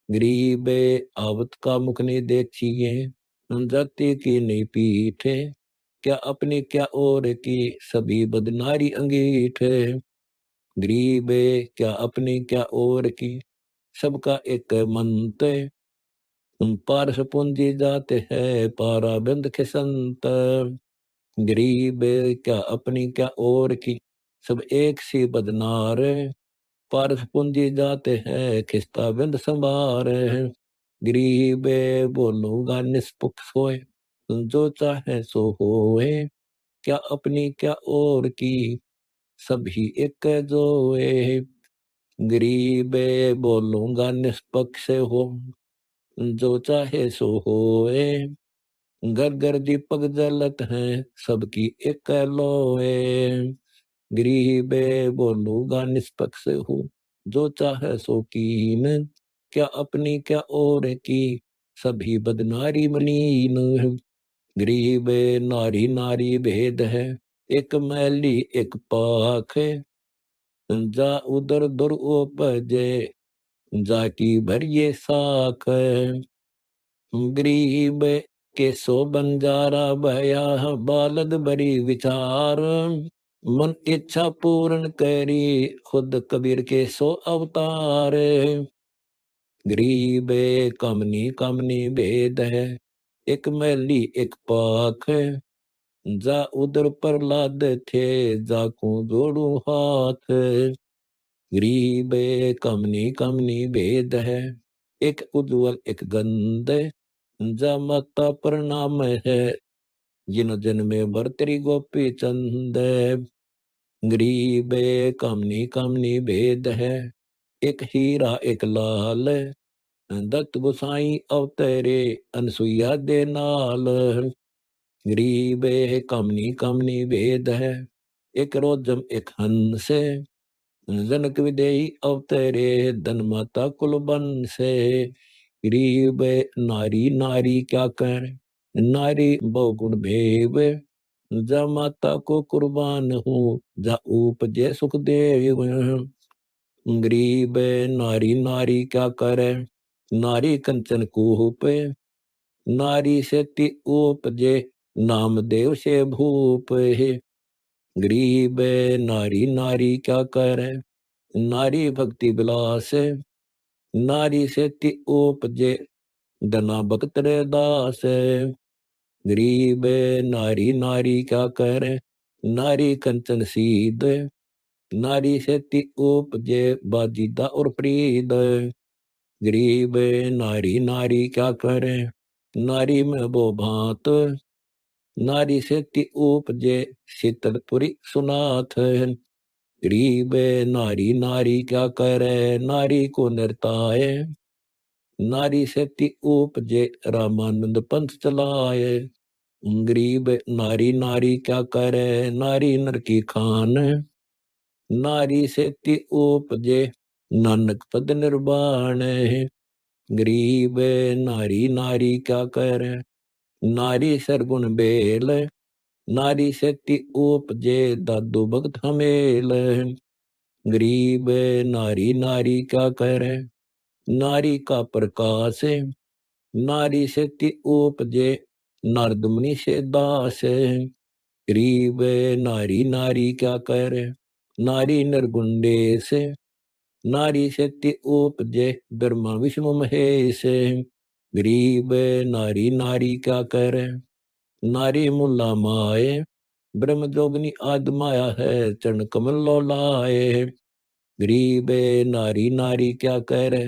गरीबे आवत का मुख नहीं देखिए, जाति की नहीं पीठ है। क्या अपनी क्या और की, सभी बदनारी अंगीठ है। गरीबे क्या अपनी क्या और की, सबका एक मंत है। पारस पूंजी जाते हैं पाराबंद के संत। गरीब क्या अपनी क्या और की, सब एक सी बदनार। पारस पूंजी जाते हैं खिस्ता बिंद संभार। गरीब बोलूंगा निष्पक्ष होए, जो चाहे सो होए। क्या अपनी क्या और की, सभी एक जोए। गरीब बोलूंगा निष्पक्ष हो, जो चाहे सो होए। घर घर दीपक जलत है, सबकी एक लोए। गरीबे बोलूंगा निष्पक्ष हो, जो चाहे सो कीन। क्या अपनी क्या और की, सभी बदनारी मलीन। गरीब नारी नारी भेद है, एक मैली एक पाख है। जा उधर दुर उपजे, जाकी भरिए साख है। गरीब के सो बंजारा भया, बालद बरी विचार। मन इच्छा पूर्ण करी, खुद कबीर के सो अवतार। गरीब कमनी कमनी भेद है, एक मैली एक पाख है। जा उधर प्रहलाद थे, जाकू जोड़ू हाथ। गरीब कमनी कमनी भेद है, एक उज्जवल एक गंध। जा माता प्रणाम है, जिन जन्मे भरतरी गोपी चंद। गरीब कामनी कामनी भेद है, एक हीरा एक लाल। दत्त गोसाई अवतरे, अनसुईया दे नाल। गरीब कामनी कामनी भेद है, एक रोजम एक हंस। जनक विदेही अवतरे, धन माता कुलबन से। गरीब नारी नारी क्या कर, नारी बहुगुण भेव। जा माता को कुर्बान हूँ, जा उपजे सुखदेव। गरीब नारी नारी क्या करे, नारी कंचन कूप। नारी से ति उपजे, नामदेव से भूप है। गरीब नारी नारी क्या करे, नारी भक्ति विलास। नारी से ति उपजे, धना भक्त रे दास। गरीब नारी नारी क्या करे, नारी कंचन सीध। नारी से ति उपजे, बाजीदा और प्रीद। गरीब नारी नारी क्या करे, नारी में वो भांत। नारी से ति उपजे, शीतलपुरी सुनाथ। गरीब नारी नारी क्या करे, नारी को नरताए। नारी से ति उपजे, रामानंद पंथ चलाए। गरीब नारी नारी क्या करे, नारी नर की खान। नारी से ति उपजे, नानक पद निर्वाण। गरीब नारी नारी क्या करे, नारी सरगुण बेल। नारी से ति उपजे, दादू भगत हमेल। गरीब नारी नारी क्या करे, नारी का प्रकाश। नारी से ति उपजे, नारद मुनि से दास। गरीब नारी नारी क्या करे, नारी निर्गुंडेश। नारी से ति उपजे, ब्रह्मा विष्णु महेश। गरीब नारी नारी क्या करे, नारी मुला माए। ब्रह्म जोगनी आद माया है, चरण कमल लोलाए। गरीब नारी नारी क्या करे,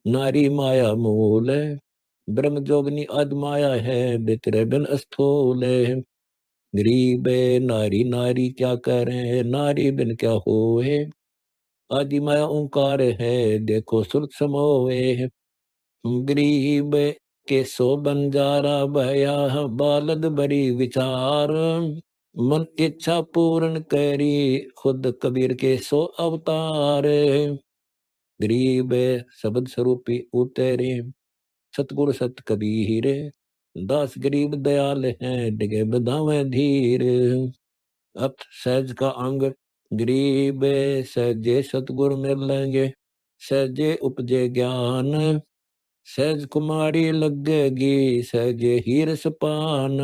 नारी माया मूल। ब्रह्म जोगनी आद माया है, बितरे बिन स्थूल। गरीब नारी नारी क्या करे, नारी बिन क्या होए। आदि माया ओंकार है, देखो सुरत समोए। गरीब के सो बंजारा भया, बालद बरी विचार। मन इच्छा पूर्ण करी, खुद कबीर के सो अवतार। गरीब शब्द स्वरूपी उतरे, सतगुरु सत कबीर। दास गरीब दयाल हैं, डिगे बधावे धीर। अथ सहज का अंग, गरीब सहजे सतगुरु मिल लेंगे। सहजे उपजे ज्ञान, सहज कुमारी लगेगी सहजे ही रस पान।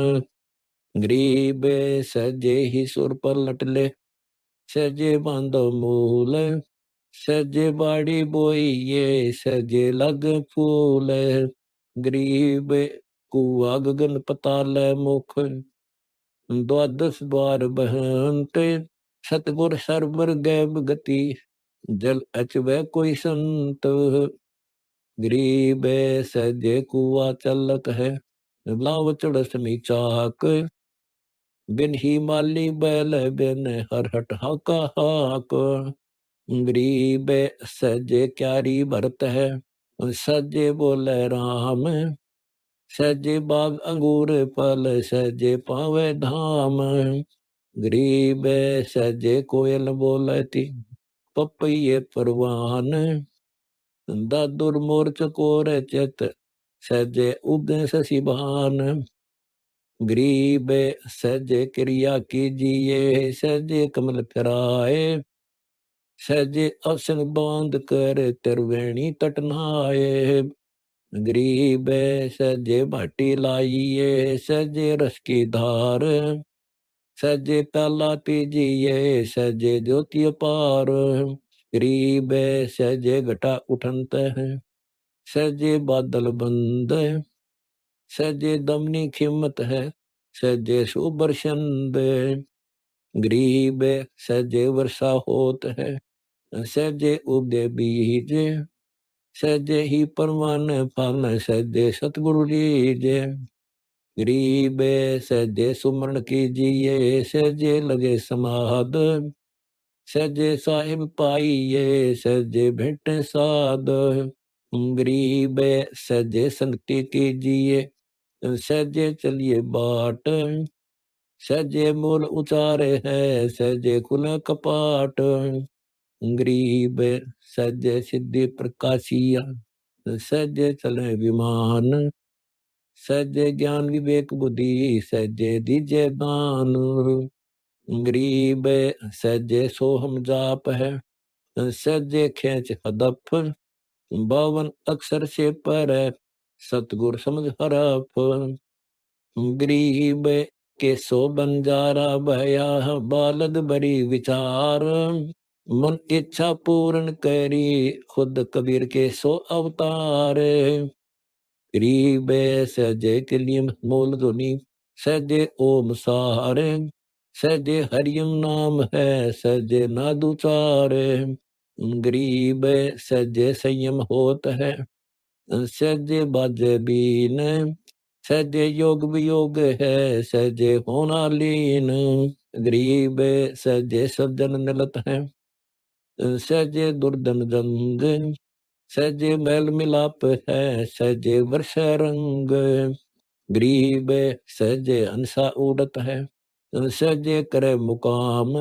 गरीब सहजे ही सुर पर लटले सहजे बांधो मूल। सहजे बाड़ी बोइये सहजे लग फूल। गरीब कुआ गगन पताल मुख द्वादश द्वार बहंत। सतगुर सरबर गैब गति जल अचवै कोई संत। गरीब सहजे कुआ चलत है लाव चढ़स चाक। बिन ही माली बैल बिन हर हट हाका हाक। गरीब सहजे क्यारी भरत है सहजे बोले राम। सहजे बाग अंगूर फल सहजे पावे धाम। गरीब सहजे कोयल बोलती पपैये परवान। दादुर मोर चकोर चित सहजे उगे शशिबान। गरीब सहजे क्रिया कीजिए सहजे कमल फिराए। सहजे असन बांध कर त्रिवेणी तट नहाए। गरीब सहजे भाटी लाइए सहजे रस की धार। सहजे प्याला पीजिए सहजे ज्योति पार। गरीब सहजे घटा उठनत है सहजे बादल बंद। सहजे दमनी खिमत है सहजे सुबरशंद। गरीब सहजे वर्षा होत है सहजे उदय बीज। सहजे ही परमान फल सहजे सतगुरु लीज। गरीब सहजे सुमरण कीजिए सहजे लगे समाद। सहजे साहिब पाइये सहजे भेंट साध। गरीब सहजे संगति कीजिए सहजे चलिए बाट। सहजे मूल उचारे है सहजे खुल कपाट। गरीब सहजे सिद्धि प्रकाशिया सहजे चले विमान। सहजे ज्ञान विवेक बुद्धि सहजे दीजे दान। गरीब सहजे सोहम जाप है सहजे खेच हदफ। 52 अक्षर से पर सतगुर समझ हरफ। गरीब के सो बंजारा भया बालद बड़ी विचार। मन इच्छा पूर्ण करी खुद कबीर के सो अवतार। गरीब सहजे कलियम मूल ध्वनि सहजे ओम सारे। सहजे हरियम नाम है सहजे नादुचार। गरीब सहजे संयम होत है सहजे बाजे बीन। सहजे योग वियोग है सहजे होना लीन। गरीब सहजे सज्जन मिलत है सहजे दुर्दन जंग। सहजे मैल मिलाप है सहजे वर्ष रंग। गरीब सहजे हंसा उड़त है सहजे करे मुकाम।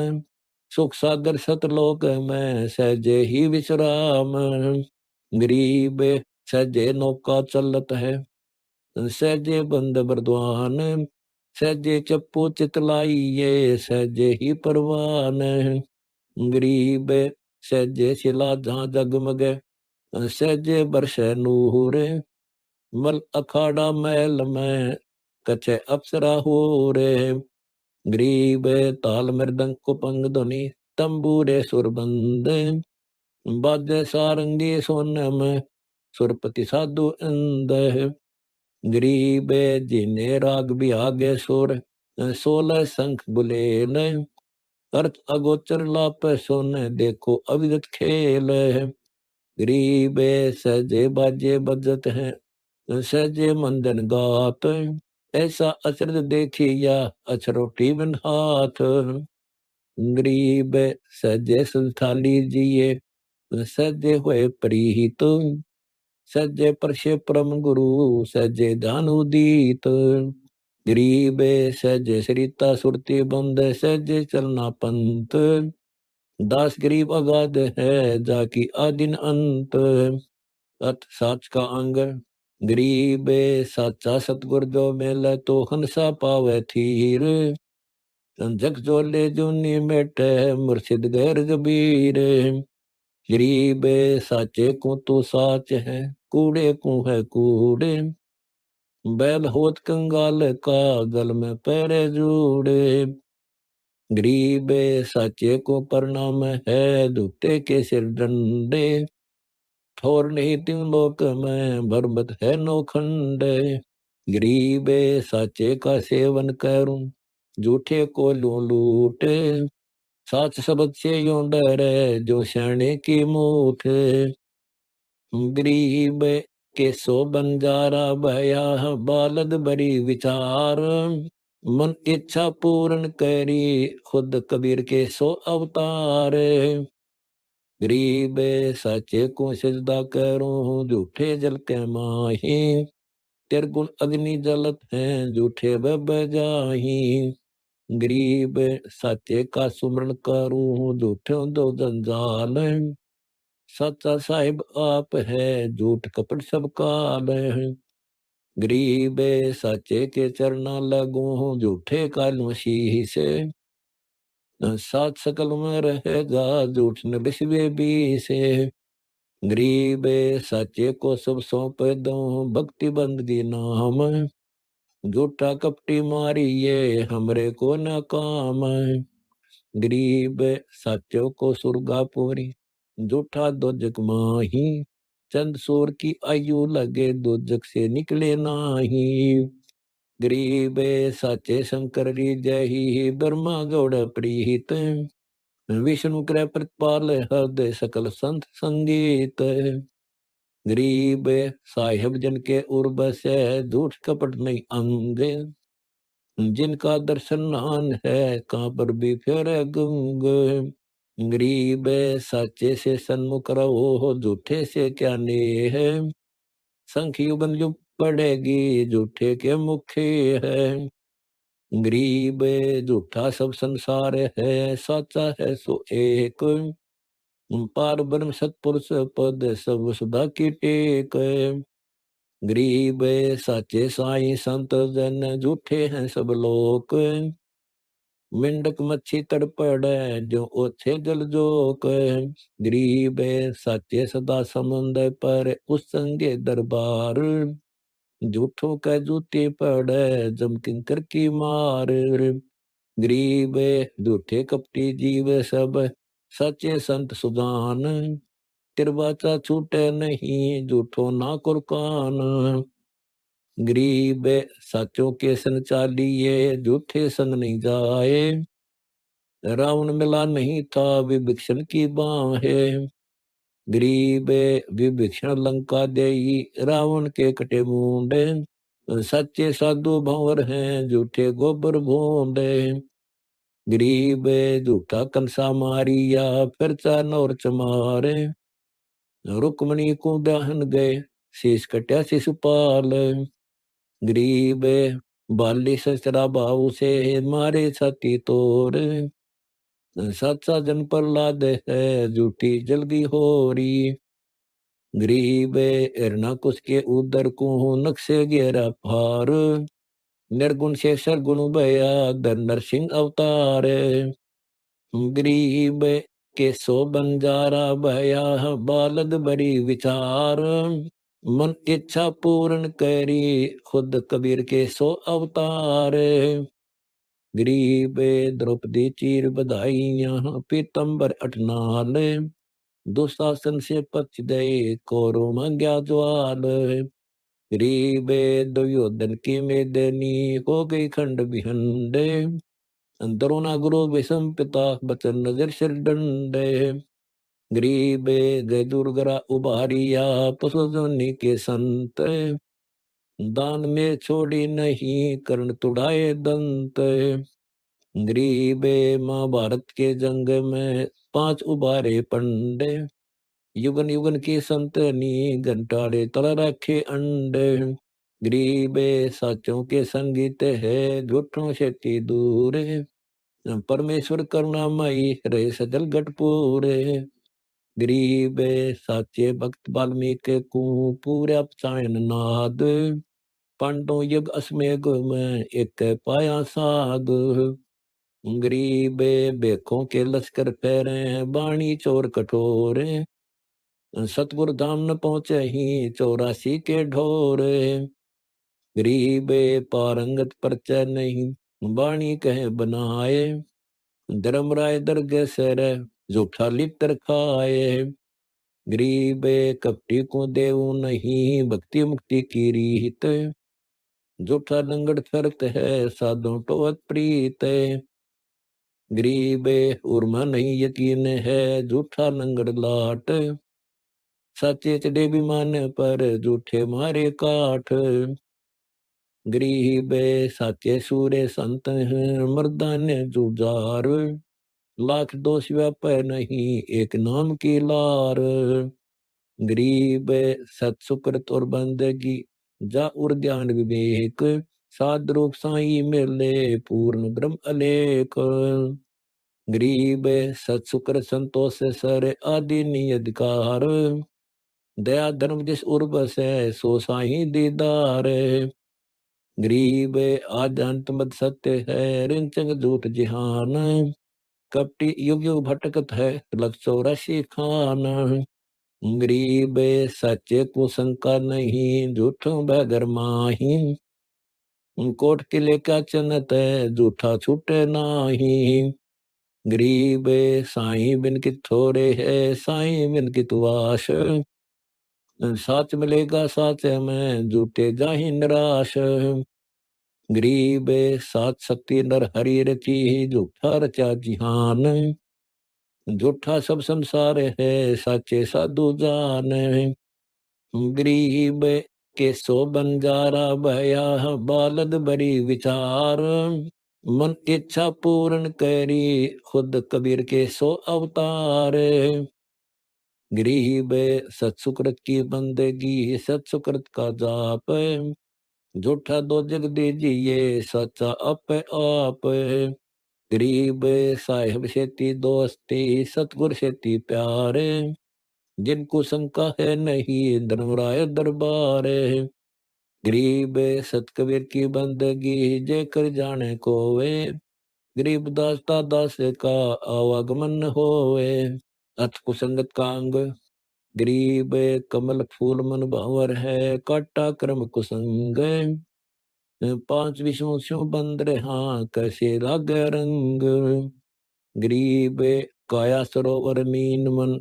सुख सागर सतलोक में सहजे ही विश्राम। गरीब सहजे नौका चलत है सहजे बंद बरद्वान। सहजे चप्पू चितलाइये सहजे ही परवान। गरीब सहजे शिला जहाँ जगमगे सहजे बरसे नूर। मल अखाड़ा महल में कचे अप्सरा हो रे। गरीब ताल मृदंग कुपंग ध्वनि तंबूरे सुरबंद। बाजे सारंगी सोनम सुरपति साधु इंद। गरीब जिने राग बिहागे सुर 16 शंख बुलेल। अर्थ अगोचर लाप सुन देखो अविदत खेल। गरीब सहजे बाजे बजत है सहजे मंदन गात। ऐसा अचरज देखिया अछरोटी बिन हाथ। गरीब सहजे संथाली जिए सहजे हुए प्रीत। सहजे परशे परम गुरु सहजे ध्यान उदीत। गरीब सहजे सरिता सुरती बंद सहजे चलना पंथ। दास गरीब अगाध है जाकी आदिन अंत। अत साच का अंग गरीब साचा सतगुर जो मेले तो हंसा पावे थीर। जग जोले जुनी मेटे मुर्शिद गैर जबीर। गरीब साचे को तू साच है, कूड़े को है कूड़े। बैल होत कंगाल का, गल में पैरे जूड़े। गरीब साचे को प्रणाम है, दुखते के सिर डंडे। ठोर नहीं तीन लोक में, बरबत है नौखंड। गरीब साचे का सेवन करूं, झूठे को लूं लूट। साच शब्द से यूं डरे, जो शरणे की मूठ। गरीब के सो बंजारा भया, बालद बड़ी विचार। मन इच्छा पूर्ण करी, खुद कबीर के सो अवतार। गरीब साचे को सजदा करूं, झूठे जल के माही। तेरे गुण अग्नि जलत हैं, झूठे बजाही। गरीब साचे का सुमरण करूं, झूठे दो जंजाल। सच्चा साहिब आप है, झूठ कपट सब काल है। गरीब साचे के चरना लगूं, झूठे काल मसीह से। सात सकल में रहेगा, झूठ न बिस्वे भी से। गरीब साचे को सब सौंप दूं, भक्ति बंदगी नाम। झूठा कपटी मारी ये, हमरे को न काम। गरीब साचो को सुरगापुरी, झूठा दोजक माही। चंद सूर की आयु लगे, दोजक से निकले नाही। गरीब साचे शंकर री जही, ब्रह्मा गौड़ प्रीत। विष्णु कृ प्रतिपाल, हृदय सकल संत संगीत। गरीब साहिब जन के उर्बस है, झूठ कपट नहीं अंग। जिनका दर्शन नान है, कहाँ पर भी फिर गंग। गरीब साचे से सन्मुख रहो, झूठे से क्या नेह है। संख युगन युग पड़ेगी, झूठे के मुखे है। गरीब झूठा सब संसार है, साचा है सो एक। पार ब्रह्म सतपुरुष पद, सब सदा की टेक। गरीब साचे साई संत जन, झूठे हैं सब लोक। मिंडक मच्छी तड़पड़े, जो ओछे जल जोक। गरीब साचे सदा समुंदर पर, उस संगे दरबार। झूठों का जूते पड़े, जम किंकर की मार। गरीब झूठे कपटी जीव सब, सच्चे संत सुजान। तिरबाचा छूटे नहीं, झूठो ना कुरकान। गरीब साचों के सन चालिए, झूठे संग नहीं जाए। रावण मिला नहीं था, विभीषण की बाहें। गरीब विभीषण लंका देई, रावण के कटे मुंडे। सच्चे साधु भंवर हैं, झूठे गोबर भोंडे। गरीब झूठा कंसा मारिया, फिर चान और चमारे। रुक्मणी को दहन गए, शीश कट्या शिशुपाल। गरीब बाली ससरा भाव से, मारे छाती तोड़। सच्चा जन प्रहलाद है, झूठी जल्दी हो रही। गरीब हिरणाकुश के उदर को, नक्शे घेरा फार। निर्गुण से सरगुण भया, धर नरसिंह अवतार। गरीब के सो बंजारा भया, बालद बड़ी विचार। मन इच्छा पूर्ण करी, खुद कबीर के सो अवतार। गरीब द्रौपदी चीर बधाइयाँ, पीतम्बर अठनाल। दुशासन से पक्ष दे, कौरव मंग्या ज्वाल। गरीब दुर्योधन की मेदनी, हो गई खंड विहंडे। द्रोणा गुरु विषम पिता, बचन नजर सिर डंडे। गरीब गए दुर्गरा उबारिया, पशुजनी के संत। दान में छोड़ी नहीं, कर्ण तुड़ाए दंत। गरीब महाभारत के जंग में, 5 उबारे पंडे। युगन युगन की संतनी, घंटाड़े तल रखे अंडे। गरीब साचों के संगीत है, झूठों से ती दूर। परमेश्वर करुणामयी, रहे सजल गढ़पुरे। गरीब साचे भक्त वाल्मीकि को, पूरा चायन नाद। पांडव युग अश्मेघ में, एक पाया साध। गरीब बेखों के लश्कर फेरे, बाणी चोर कठोरे। सतगुरु धाम न पहुँचे ही 84 के ढोर। गरीब पारंगत परचय नहीं, बाणी कहे बनाए। धर्मराय दरगे सर, जूठा लितर खाए। गरीब कपटी को देऊ नहीं, भक्ति मुक्ति की रीत। जूठा लंगड़ करत है, साधु टोत प्रीत। गरीब उर्मा नहीं यकीन है, जूठा लंगड़ लाट। सच्चे चढ़े विमान पर, जूठे मारे काठ। गरीब साचे सूरे संत हैं, मर्दान जुजार। लाख दोष व्यापै नहीं, एक नाम की लार। गरीब सत सुकृत और बंदगी, जा उर ध्यान विवेक। साध रूप साई मिले, पूर्ण ब्रह्म अलेख। गरीब सत सुकृत संतोष सर, आदि नी अधिकार। दया धर्म जिस उर बसै, सो साई दीदार। गरीब आद्यंत मद सत्य है, रिंचंग झूठ जिहान। कपटी युग युग भटकत है, लग 84 खान। गरीब सच्चे को शंका नहीं, झूठों बगर माही। कोट किले का चनत है, झूठा छूटे नाही। गरीब साई बिन की थोरे है, साई बिन की तुआश। साच मिलेगा साचे में, झूठे जाहि निराश। गरीब सात शक्ति नर हरि रची, झूठा रचा जिहान। झूठा सब संसार है, साचे साधु जान। गरीब के सो बंजारा भया, बालद बरी विचार। मन इच्छा पूर्ण करी, खुद कबीर के सो अवतार। गरीब सत्सुकृत की बंदगी, सत्सुकृत का जाप। झूठा दो जग दीजिए, सच्चा अप आप। गरीब साहिब सेती दोस्ती, सतगुर सेती प्यारे। जिनको शंका है नहीं, धर्मराय दरबार। गरीब सतकबीर की बंदगी, जे कर जाने कोवे। गरीब दासता दास का, आवागमन होवे। अथ कुसंगत कांग। गरीब कमल फूल मन भावर है, काटा क्रम कुसंग। 5 विषयों स्यों बंद रहा, कैसे लाग रंग। गरीब काया सरोवर मीन मन,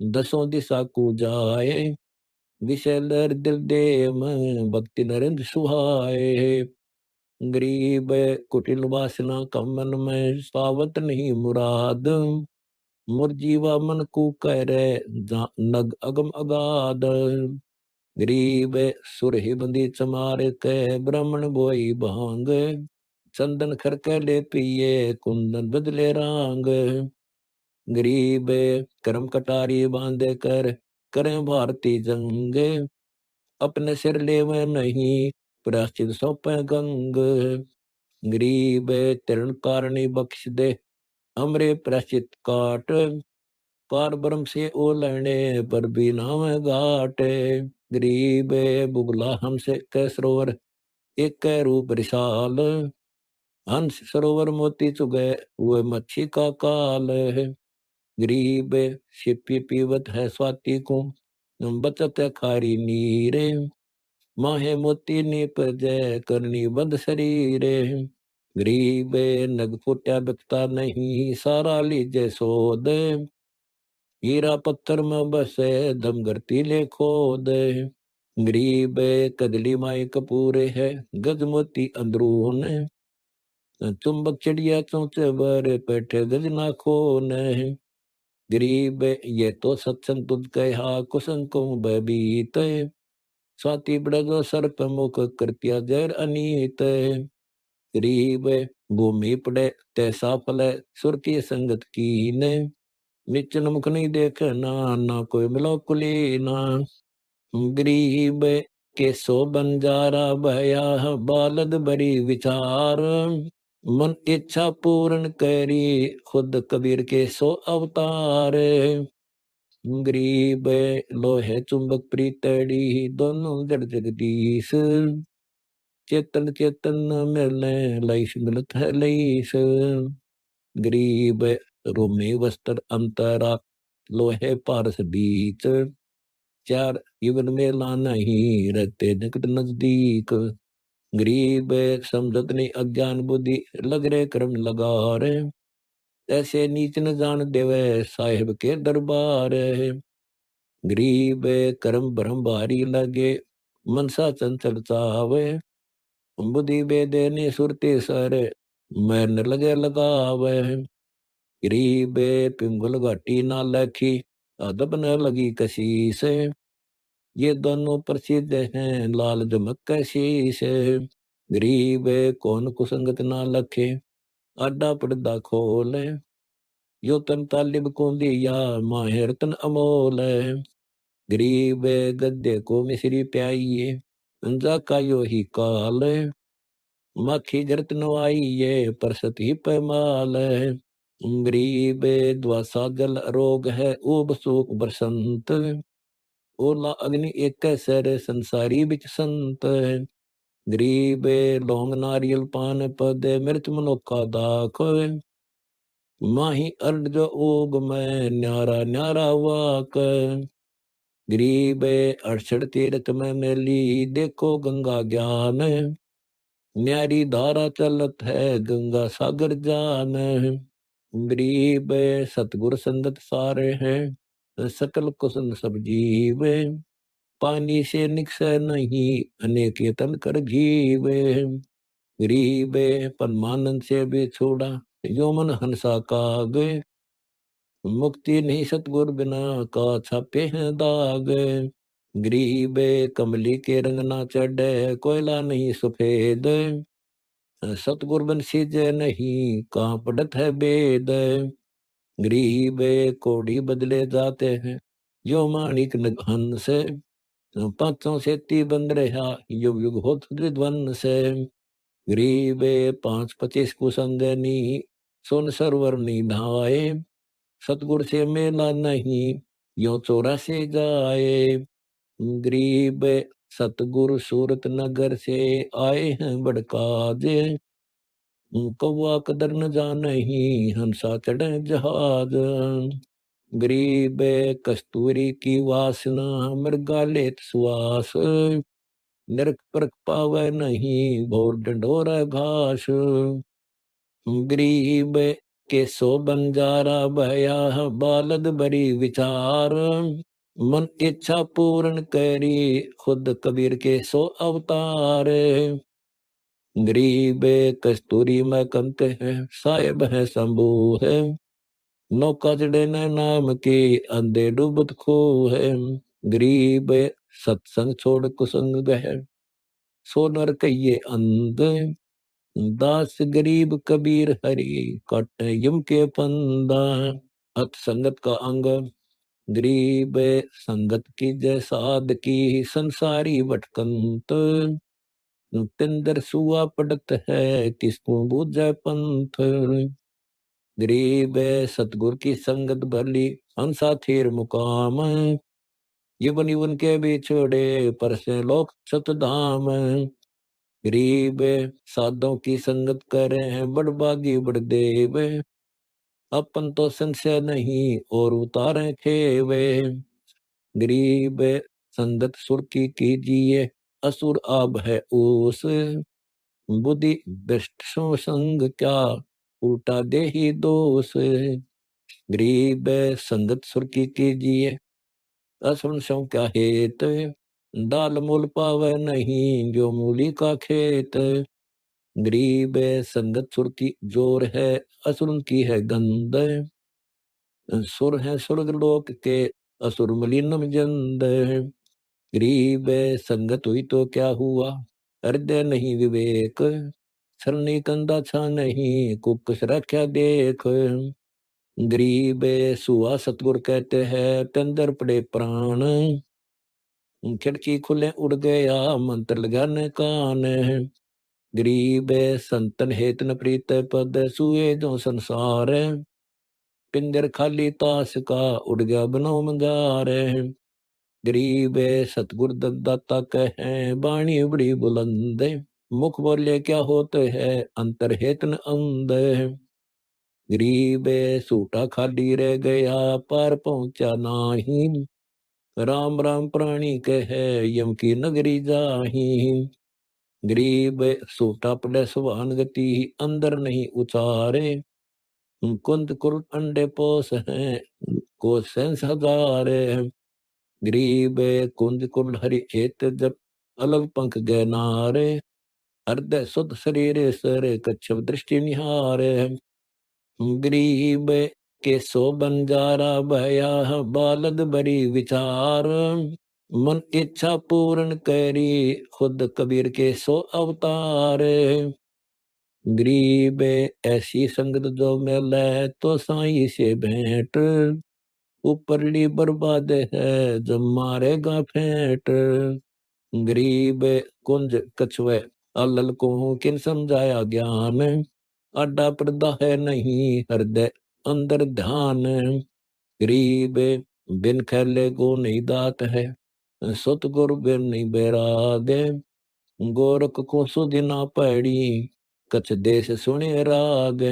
10 दिशा को जाए। विषय लहर दिल दे में, भक्ति नरेंद्र सुहाए। गरीब कुटिल वासना का मन में, सावत नहीं मुराद। मुरजीवा मन को कह रे, नग अगम अगाध। गरीब सुर ही बंदी चमार के, ब्राह्मण बोई भांग। चंदन खर के ले पिए, कुंदन बदले रांग। गरीब कर्म कटारी बांधे कर, करें भारती जंग। अपने सिर लेवे नहीं, प्राश्चित सौंपे गंग। गरीब तरण कारणी बख्श दे, हमरे प्राश्चित काट। पार ब्रह्म से ओ लेने, पर भी नाम घाट। गरीब बुगला हमसे कै सरोवर, एक कै रूप रिसाल। हंस सरोवर मोती चुगे, हुए मच्छी का काल। गरीब छिपी पीवत है स्वाति को, बचत है खारी नीरे। माहे मोती नीप जय, करनी बंद शरीरे। गरीब नग फुट्या बिकता नहीं, सारा लीजे सोद। हीरा पत्थर में बसे, दम करती ले खोद। गरीब कदली माई कपूरे है, गज मोती अंदरून। चुंबक चिड़िया चौचे बर, बैठे गज ना खोन। गरीब ये तो सत्संग तुझ कहा, कुसंग को भयभीत। स्वाति ब्रज सर्प मुख, कृत्या जर अनीत। गरीब भूमि पड़े तैसा फल, सुर की संगत कीन। निचन मुख नहीं देखना, ना कोई मिलो कुलीना। गरीब के सो बंजारा भया, बालद बरी विचार। मन इच्छा पूर्ण करी, खुद कबीर के सो अवतार। गरीब लोहे चुंबक प्रीतड़ी, दोनों जड़ जगदीश। चेतन चेतन न मिलने, लईस मिलत है लईस। गरीब रोमे वस्त्र अंतरा, लोहे पारस बीच। चार जीवन मेला नहीं, रहते निकट नजदीक। गरीब समझत नहीं, अज्ञान बुद्धि लग रे कर्म लगा रे। ऐसे नीच न जान देवे, साहिब के दरबार। गरीब कर्म भरम भारी लगे, मनसा चंचल चावे। बुद्धि बेदे ने सुरते सर, मैं न लगे लगावे। गरीब पिंगुल घाटी ना लखी, अदब न लगी कसी से। ये दोनों प्रसिद्ध हैं, लाल जमक कैसी से। गरीब कौन कुसंगत ना लखे, आडा पर्दा खोले। यो तन तालिब को दिया, माहे रतन अमोल। गरीब गद्दे को मिश्री प्याइए, अंजा का यो ही काल। माखी जरत नवाइए, परसत ही पैमाल। गरीब द्वासा जल रोग है, ऊब सूख बरसंत। ओला अग्नि एक सर, संसारी बिच संत। गरीब लौंग नारियल पान पद, मिर्च मनुखा दाख। माही अर्ध जो ओग में, न्यारा न्यारा वाक। गरीब अड़सठ तीर्थ में मेली, देखो गंगा ज्ञान। न्यारी धारा चलत है, गंगा सागर जान। गरीब सतगुर संगत सारे हैं, सकल कुसन सब जीव। पानी से निकसे नहीं, अनेक यतन कर जीवे। गरीब परमानंद से भी छोड़ा, यो मन हंसा काग। मुक्ति नहीं सतगुर बिना, का छापे हैं दाग। गरीब कमली के रंग ना चढ़े, कोयला नहीं सफेद। सतगुर बन सीजे नहीं, कहाँ पड़त है बेद। गरीब कोड़ी बदले जाते हैं, यो माणिक हंस। पांचों से ती बंद रहा, युग युग होत विध्वंस। गरीब 5-25 कुसंगनी, सोन सरवर निभाए। सतगुर से मेला नहीं, यो चोरा से जाए। गरीब सतगुरु सूरत नगर से, आए हैं बड़काज। कौआ कदर न जानही, हंसा चढ़े जहाज। गरीब कस्तूरी की वासना, मृगा लेत सुआस। नरक परक पावे नहीं, भोर डंडोरा घास। गरीब के सो बंजारा भया, बालद बरी विचार। मन इच्छा पूर्ण करी, खुद कबीर के सो अवतार। गरीब कस्तूरी में कंत है, साहेब है शंभू है। नौका चढ़े न नाम के, अंधे डूबत खो है। गरीब सत्संग छोड़ कुसंग गह, सो नर कहिए अंध। दास गरीब कबीर हरि, कट यम के फंदा। अत संगत का अंग, गरीब संगत की जय साध की, संसारी भटकंत। तिंदर सुआ पड़त है, किसको बूझे पंथ। गरीब सतगुर की संगत भली, हंसा थीर मुकाम। युवन युवन के भी छोड़े, पर से लोक सतधाम। गरीब साधों की संगत करे, बड़बागी बड़देव। अपन तो संशय नहीं, और उतारे खेवे। गरीब संगत सुर की कीजिए, असुर आब है ऊस। बुद्धि भ्रष्ट सो संग क्या, उल्टा दे ही दोष। गरीब संगत सुर की कीजिए, असुर सो क्या हेत। दाल मूल पावे नहीं, जो मूली का खेत। गरीब संगत सुर की जोर है, असुर की है गंध। सुर है स्वर्ग लोक के, असुर मलिनम जंद। गरीब संगत हुई तो क्या हुआ, हृदय नहीं विवेक। सरनी कंधा छा नहीं, कुकस रख्या देख। गरीब सुआ सतगुर कहते हैं, तंदर पड़े प्राण। खिड़की खुले उड़ गया, मंत्र लगाने कान। गरीब संतन हेत न प्रीत पद, सुए जो संसार। पिंजर खाली ताश का, उड़ गया बनो मंगार। गरीब सतगुर दत्ता कहे, बाणी बड़ी बुलंद। मुख बोले क्या होते है, अंतर हेत न अंध। गरीब सूटा खाली रह गया, पार पहुंचा नाही। राम राम प्राणी कहे यम की नगरी जाही। गरीब सूटा पड़े सुभान गति अंदर नहीं उचारे। कुंद कुल अंडे पोस हैं को सेंस हजारे। गरीब कुंज कुल हरि चेत जब अलग पंख गहनारे। हृदय सुध शरीर सर कच्छप दृष्टि निहारे। गरीब के सो बंजारा भया बालद बरी विचार। मन इच्छा पूर्ण करी खुद कबीर के सो अवतार। गरीब ऐसी संगत जो मिले तो साई से भेंट। ऊपरली बर्बाद है जब मारेगा फेंट। गरीब कुंज कछुए अलल को किन समझाया ज्ञान। अड्डा पर्दा है नहीं हृदय अंदर ध्यान। गरीब बिन खैले को नहीं दात है। सतगुरु बिन नहीं बैराग। गोरख को सुध ना पड़ी कछ देश सुने राग।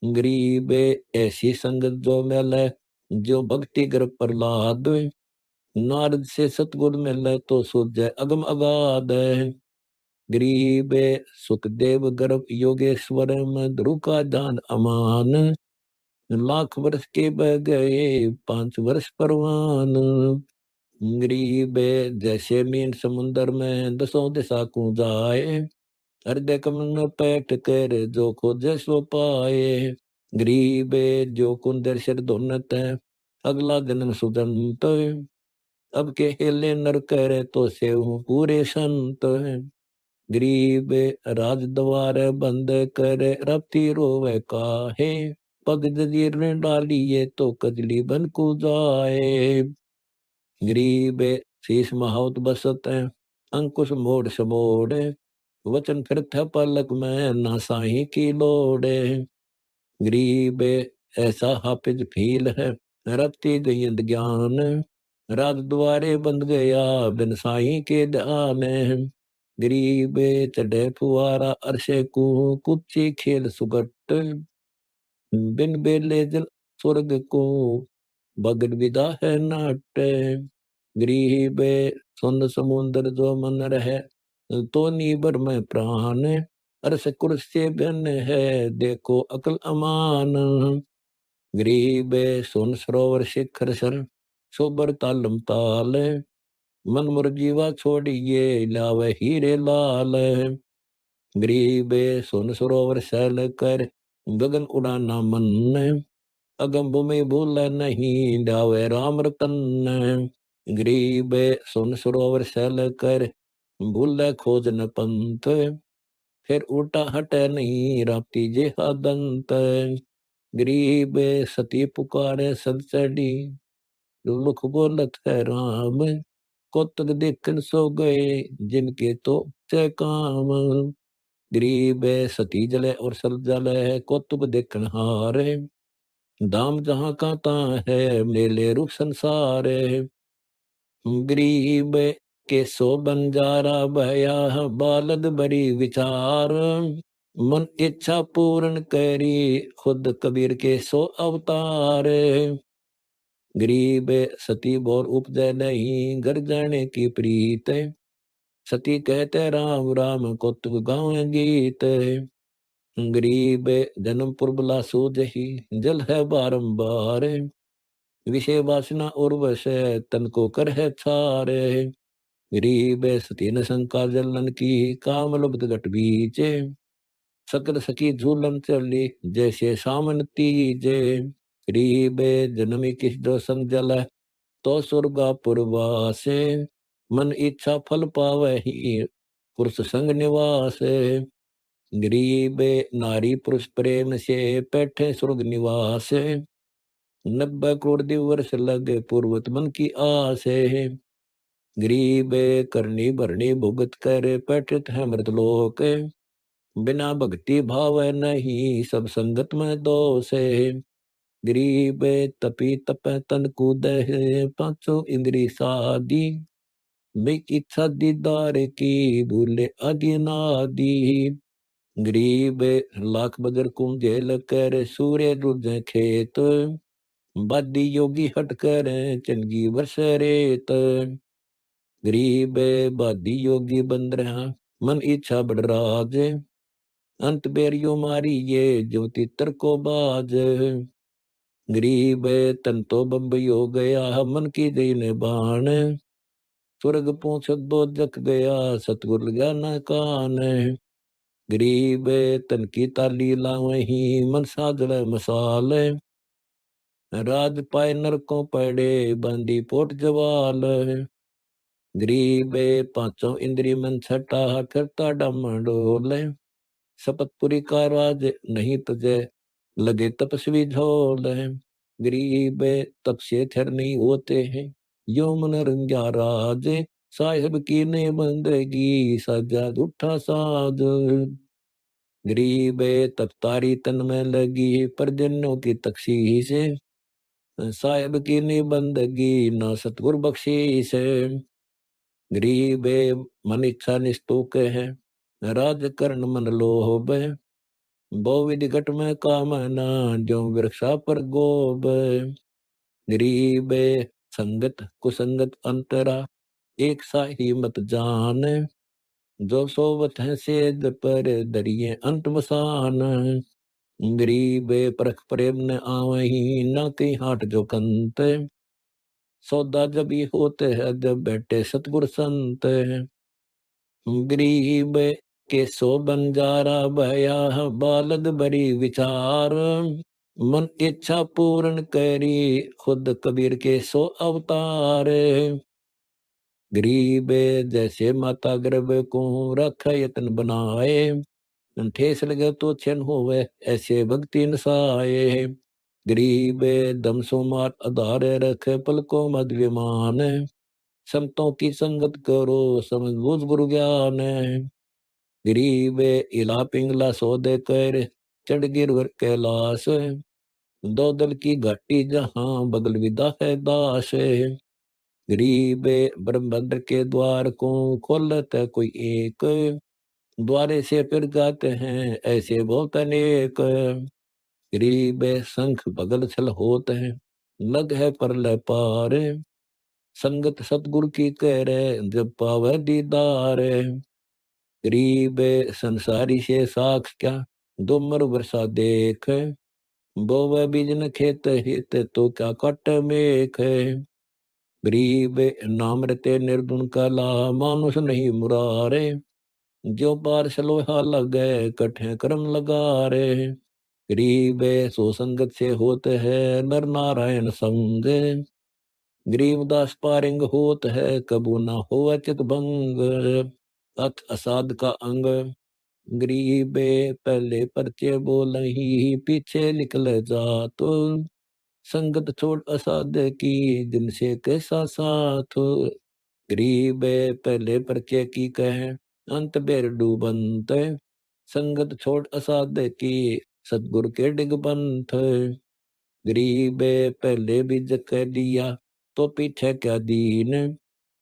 गरीब ऐसी संगत जो मिले जो भक्ति कर प्रहलाद। नारद से सतगुरु मिले तो सूझे अगम अगाध। गरीब सुखदेव गर्भ योगेश्वर में ध्रुव का दान अमान। लाख वर्ष के बह गए 5 वर्ष परवान। गरीब जैसे मीन समुन्दर में 10 दिशा को जाए। हृदय कमल में बैठ कर जो खोजे सो पाए। गरीब जो कुंदर सिर धोनत है अगला जन्म सुदंत। अब के हेले नर करे तो से पूरे संत। गरीब राज द्वार बंद करे रफ्ती रोवे काहे। पग जजीर ने डालिए तो कजली बन को जाए। गरीब शीश महावत बसत है अंकुश मोड़ समोड़। वचन फिर था पलक में ना साही की लोड़े। गरीब ऐसा हाफिज फील है रखती गई ज्ञान। राज द्वारे बंद गया बिन साई के ध्यान। गरीब चढ़े फुआरा अरसे को कुची खेल सुगट। बिन बेले जल स्वर्ग को बगड़ विदा है नाट। गरीब सुन समुद्र जो मन रहे तो नीबर में प्राण। अरस कुर्सी बिन है देखो अकल अमान। गरीब सुन सरोवर शिखर सर सोबर तालम ताल। मन मुरजीवा छोड़िए लावे हीरे लाल। गरीब सुन सरोवर सैल कर गगन उड़ाना मन। अगम भूमि भूल नहीं डावे राम रतन। गरीब सुन सरोवर सैल कर भूल खोज न पंथ। फिर उल्टा हटे नहीं राप्ती जे दंत। गरीब सती पुकारे सद चढ़ी लुख बोलत है राम। कौतक देखन सो गए जिनके तो चे काम। गरीब सती जले और सद जले कौतुक देखन हारे। दाम जहाँ का ता है मेले रूप संसार। गरीब के सो बंजारा भया बालद बरी विचार। मन इच्छा पूर्ण करी खुद कबीर के सो अवतार। गरीब सती बोर उपजय नहीं घर जाने की प्रीत। सती कहते राम राम कौतुक गाँव गीत। गरीब जन्म पुरबला सूझही जल है बारंबार। विषय वासना उर्वश तन को कर है छारे। गरीब सती न शंका जलन की काम लुब्ध घट बीचे। सकल सकी झूलन चली जैसे सामन तीजे। गरीब जन्मी किस दो संग जल तो स्वर्गा पुरवासे। मन इच्छा फल पावे ही पुरुष संग निवास। गरीब नारी पुरुष प्रेम से बैठे स्वर्ग निवास। 90 करोड़ दिवस लगे पूर्वत मन की आस है। गरीब करनी भरनी भुगत कर बैठत है मृतलोक। बिना भक्ति भाव नहीं सब संगत में दोष है। गरीब तपी तप तन कूद है पांचों इंद्री सादी। बिक इच्छा दीदार की भूले आदि नादी। गरीब लाख बगर कुंजेल कर सूर्य रुझ खेत। बादी योगी हटकर चंगी वर्ष रेत। गरीब बादी योगी बंद रहा, मन इच्छा बढ़ राज। अंत बेरियो मारी ये जो तितर को बाज। गरीब तन तो बम्बई हो गया, मन की दई ने बाण। स्वर्ग पहुंचत बोध जक गया, सतगुर लगा न कान। गरीब तन की ताली लावही, मन साजल मसाल। राज पाए नरकों पड़े, बांधी पोट जवाल। गरीब पांचों इंद्री मन छटा, फिरता डमडोल। शपथपुरी का राज नहीं तुझे, लगे तपस्वी झोल। गरीब तप से थर नहीं होते हैं, यो मन रंग्या राज। साहिब की ने बंदगी, सजा उठा साज। गरीब तख्तारी तन में लगी, परजनों की तकसीस। साहिब की निबंदगी, ना सतगुर बख्शीस। गरीब मन इच्छा निस्तूक है, राजकरण मन लोभ। बहुविधि घट में कामना, जो वृक्षा पर गोब। गरीब संगत कुसंगत अंतरा, एक सा ही मत जान। जो सोवत है सेज पर, दरिये अंत मसान। गरीब परख प्रेम न आवही, ना कहीं हाट जो कंत। सौदा जब ये होते हैं, जब बैठे सतगुर संत। गरीब के सो बंजारा भया, बालद बड़ी विचार। मन इच्छा पूर्ण करी, खुद कबीर के सो अवतार। गरीब जैसे माता गर्भ को, रख यतन बनाए। ठेस लगे तो छिन होवे, ऐसे भक्ति नसाए। गरीब दम सो मार आधार रख, पलकों मद विमान। संतों की संगत करो, समझ बूझ गुरु ज्ञान। गरीब इला पिंगला सो दे कर, चढ़ गिरवर कैलाश। दो दल की घाटी जहां, बगल विदा है दास। गरीब ब्रह्मभद्र के द्वार को, खोलत है कोई एक। द्वारे से फिर जाते हैं, ऐसे बहुत अनेक। गरीब शंख बगल छल होत है, लग है परलय पार। संगत सतगुरु की कह रहे, जब पावे दीदार। गरीब संसारी से साख क्या, दोमर वर्षा देख। बोवे बीजन खेत हित, तो क्या कट मेख। गरीब नाम रते निर्गुण कला, मानुष नहीं मुरारे। जो पार सलोहा लगे, कठे कर्म लगा रे। गरीब सो संगत से होते है, नर नारायण संग। गरीबदास पारिंग होत है, कबू ना हो चित भंग। अथ असाध का अंग, गरीब पहले परचे बोल ही, पीछे निकल जात। संगत छोड़ असाध की, जिनसे कैसा साथ। गरीब पहले परचे की कह, अंत बेर डूबंत। संगत छोड़ असाध की, सतगुरु के डिग पंथ। गरीब पहले भी जक दिया, तो पीछे क्या दीन।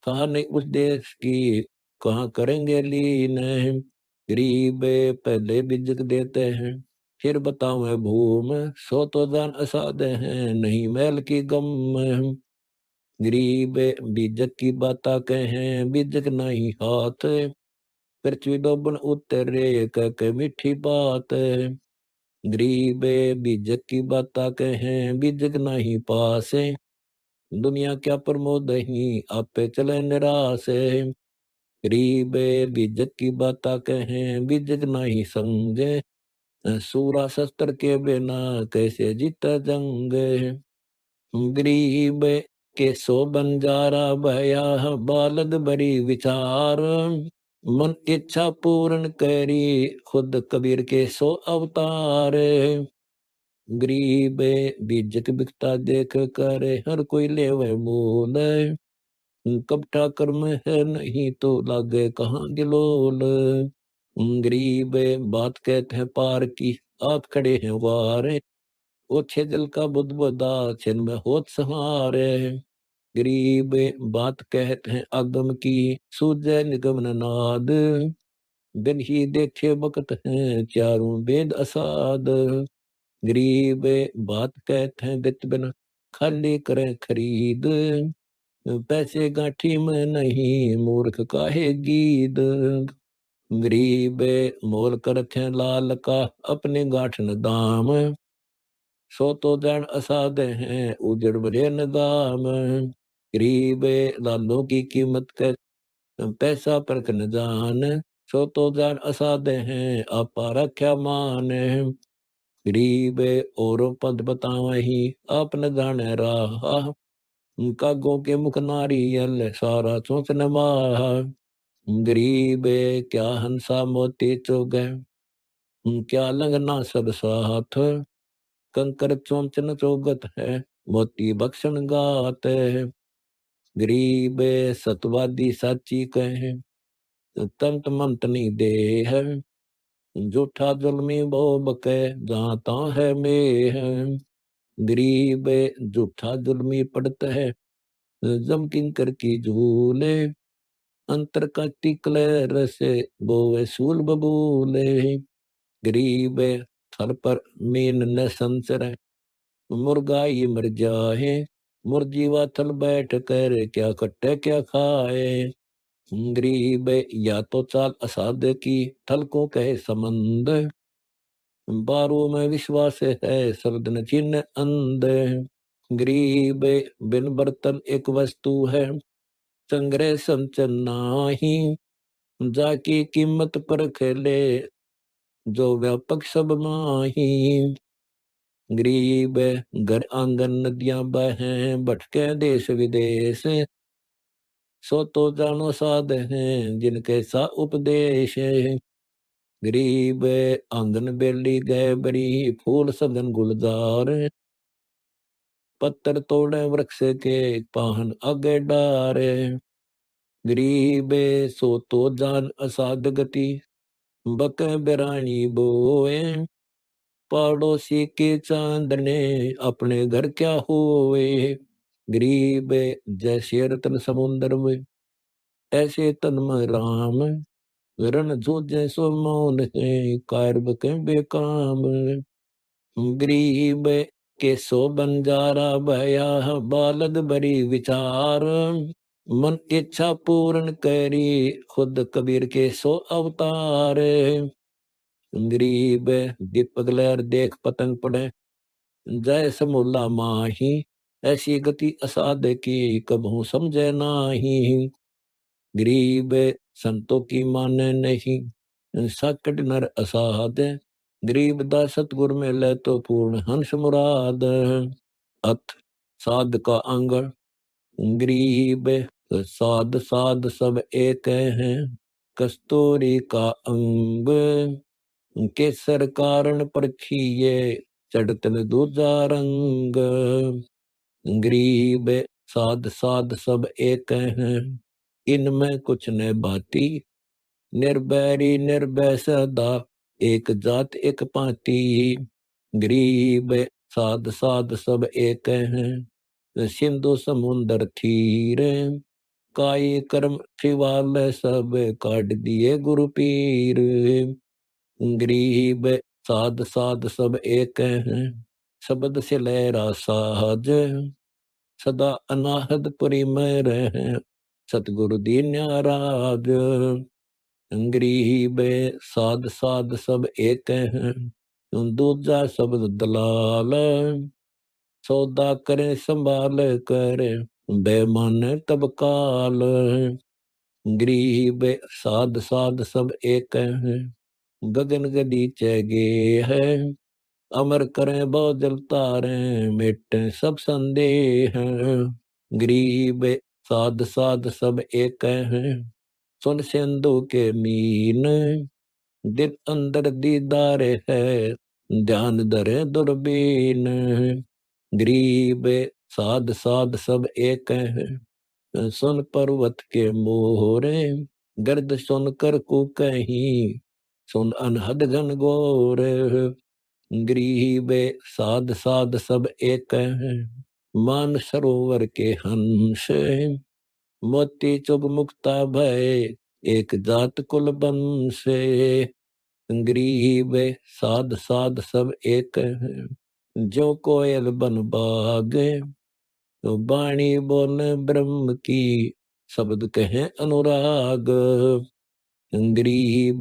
कहा नहीं उस देश की, कहाँ करेंगे लीन। गरीब पहले भी जग देते हैं, फिर बताओ भूम। सो तो जान असाध हैं, नहीं मैल की गम। गरीब बीजक की बात कहें, बीजक नहीं हाथ। पृथ्वी डोबन उतरे, कह के मीठी बात। गरीब बीजक की बात कहें, बीजक नहीं पास। दुनिया क्या प्रमोद ही, आपे चले निराश। गरीब बीजक की बात कहें, बीजक नहीं समझे। सूरा शस्त्र के बिना, कैसे जीता जंग। गरीब के सो बंजारा भया, बालद बड़ी विचार। मन इच्छा पूर्ण करी, खुद कबीर के सो अवतार। गरीब बीजक बिकता देख कर, हर कोई लेवे मोल। कपटा कर्म है नहीं, तो लागे कहाँ गिलोल। गरीब बात कहते हैं पार की, आप खड़े हैं वार। ओछे जल का बुदबुदा, छिन में होत सहारे। गरीब बात कहते हैं आगम की, सूझे निगम न नाद। बिन ही देखे बकत हैं, चारों वेद असाद। गरीब बात कहते हैं बित बिन खाली करे खरीद, पैसे गांठी में नहीं मूर्ख काहे गीद। गरीब मोल कर रखे लाल का अपने गांठ न दाम, सो तो जान असाध हैं उजड़ बरे न दाम। गरीब लालों की कीमत कर पैसा परख न जान, सो तो जान असाध हैं आपा रख्या मान। गरीब औरों पद बतावही आप न जाने राह, कागों के मुख नारियल सारा चोंच न माह। गरीब क्या हंसा मोती चुग, क्या लंगना सब साथ, कंकर चोंचन चौगत है मोती बख्शन गात। गरीब सतवादी साची कहे तंत मंत नहीं दे है, झूठा जुल्मी वो बके जहाँ तहाँ है मेह। गरीब झूठा जुल्मी पड़ता है जम किंकर की झूले, अंतर का टिकले रसे बोवे सूल बबूले। गरीब थल पर मीन न संसर, मुर्गा ही मर जाए, मुर्जीवा थल बैठ कर क्या कट्टे क्या खाए। गरीब या तो चाल असाध की थल को कहे समंद, बारों में विश्वास है शब्द न चिन्ह अंध। गरीब बिन बर्तन एक वस्तु है, संग्रह संचन नाही, जाकी कीमत पर खेले जो व्यापक सब माही। गरीब घर आंगन नदियां बहें भटके देश विदेश, सो तो जानो साध हैं जिनके सा उपदेश। गरीब आंगन बेली गए बरी फूल सदन गुलजार, पत्थर तोड़े वृक्ष के पाहन आगे डारे। गरीब सो तो जान असाध गति बक बिरानी बोए, पड़ोसी के चांदने अपने घर क्या हुए। गरीब जैसे रतन समुद्र में ऐसे तन में राम, रण जूझे सो मौन है कार्ब के बेकाम। गरीब के सो बंजारा भया बालद बड़ी विचार, मन इच्छा पूर्ण करी खुद कबीर के सो अवतार। गरीब दीपक लहर देख पतंग पड़े जय समूला माही, ऐसी गति असाध की कबहू समझे नाही। गरीब संतों की माने नहीं साकट नर असाध, गरीब दास सतगुर में ले तो पूर्ण हंस मुराद। अथ साध का अंग, गरीब साध साध सब एक हैं, कस्तूरी का अंग केसर कारण परखिए चढ़तन दूजा रंग। गरीब साध साध सब एक हैं, इनमें कुछ न बाती, निर्बैरी निर्भय सदा एक जात एक पाती। गरीब साध साध सब एक हैं, सिंधु समुंदर थीर, काई कर्म शिवाल सब काट दिए गुरु पीर। गरीब साध साध सब एक हैं, शब्द से लहरा साज, सदा अनाहद पुरी में रहे सतगुरु दीन राज। गरीब साध साध सब एक हैं, दूजा शब्द दलाल, सौदा करे संभाल कर बेमान तब काल। गरीब साध साध सब एक हैं, गगन गदीचे गे है, अमर करें बहुत जल तारे मिटे सब संदेह। गरीब साध साध सब एक हैं, सुन सिंधु के मीन, दिल अंदर दीदार है ध्यान धरे दूरबीन। गरीब साध साध सब एक हैं, सुन पर्वत के मोहरे, गर्द सुन कर को कहीं सुन अनहद घन घोर। गरीब साध साध सब एक हैं, मान सरोवर के हंस, मोती चुग मुक्ता भय एक जात कुल बंश। गरीब साध साध सब एक हैं, जो कोयल बन बाग तो बाणी बोल ब्रह्म की, शब्द कहें अनुराग। गरीब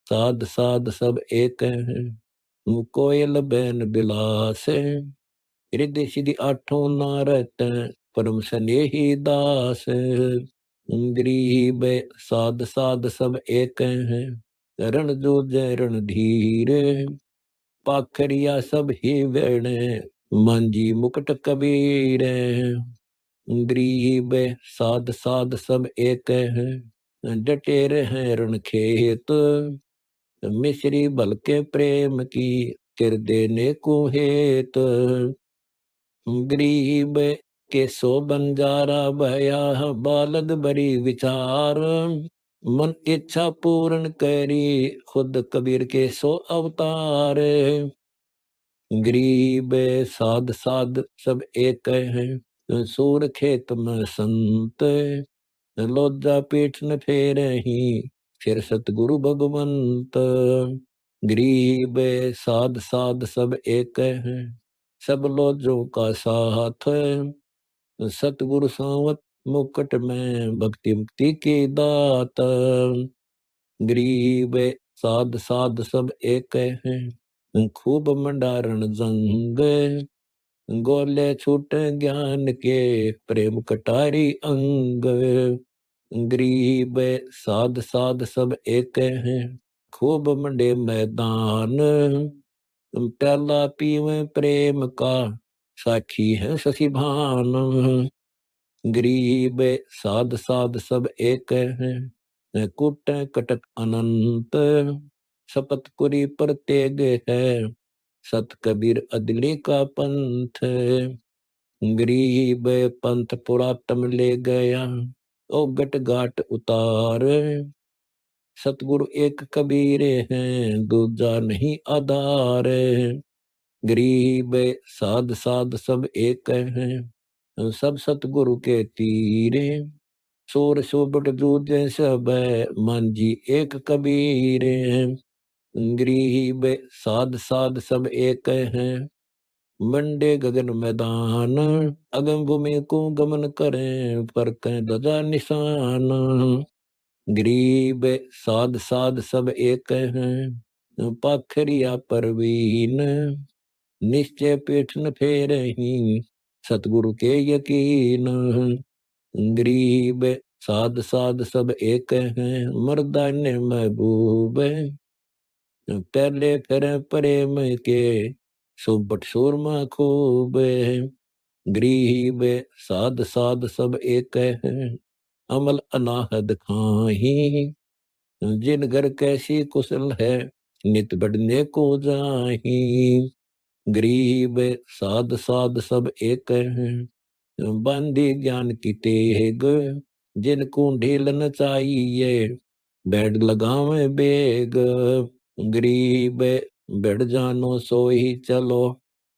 साध साध सब एक है, कोयल बैन बिलास। हृदय सिद्धि आठों नारत, परम स्नेही दास। गरीब साध साध सब एक है, रण जो रण धीर। पाखरिया सब ही वेण, मांझी मुकुट कबीर। गरीब साध साध सब एक है, डटेर हैं रण खेत। मिश्री बल के प्रेम की, कर देने को हेत। गरीब के सो बंजारा भया, बालद बड़ी विचार। मन इच्छा पूर्ण करी, खुद कबीर के सो अवतार। गरीब साध साध सब एक है, सूर खेत में संत। लोजा पीठ न फेरही, फिर सतगुरु भगवंत। गरीब साध साध सब एक है, सब लोजों का साथ। सतगुरु सावत मुकुट में, भक्ति मुक्ति की दात। गरीब साध साध सब एक है, खूब मंडारण जंग। गोले छूटे ज्ञान के, प्रेम कटारी अंग। गरीब साध साध सब एक है, खूब मंडे मैदान। प्याला पीवे प्रेम का, साखी है शशि भान। गरीब साध साध सब एक है, कुट कटक अनंत। शपथ कुरी पर तेग है, सत कबीर अदली का पंथ। गरीब पंथ पुरातम ले गया, ओ गट घाट उतार। सतगुरु एक कबीर हैं, दूजा नहीं आधार। गरीब साध साध सब एक हैं, सब सतगुरु के तीरे। सोर सोबट दूजे सब, मांझी एक कबीर। गरीब साध साध सब एक हैं, मंडे गगन मैदान। अगम भूमि को गमन करें, पर कह ध्वजा निशान। गरीब साध साध सब एक हैं, पाखरिया परवीन। निश्चय पीठ न फेरही, सतगुरु के यकीन। गरीब साध साध सब एक हैं, मर्दाने महबूब। पहले फिर प्रेम के, सुबट सुरमा खूब। गरीब साध साध सब एक है, अमल अनाहद खाही। जिन घर कैसी कुशल है, नित बढ़ने को जाही। गरीब साध साध सब एक है, बांधी ज्ञान की तेग। जिनको ढील न चाहिए, बैठ लगावे बेग। गरीब बैठ जानो सो ही चलो,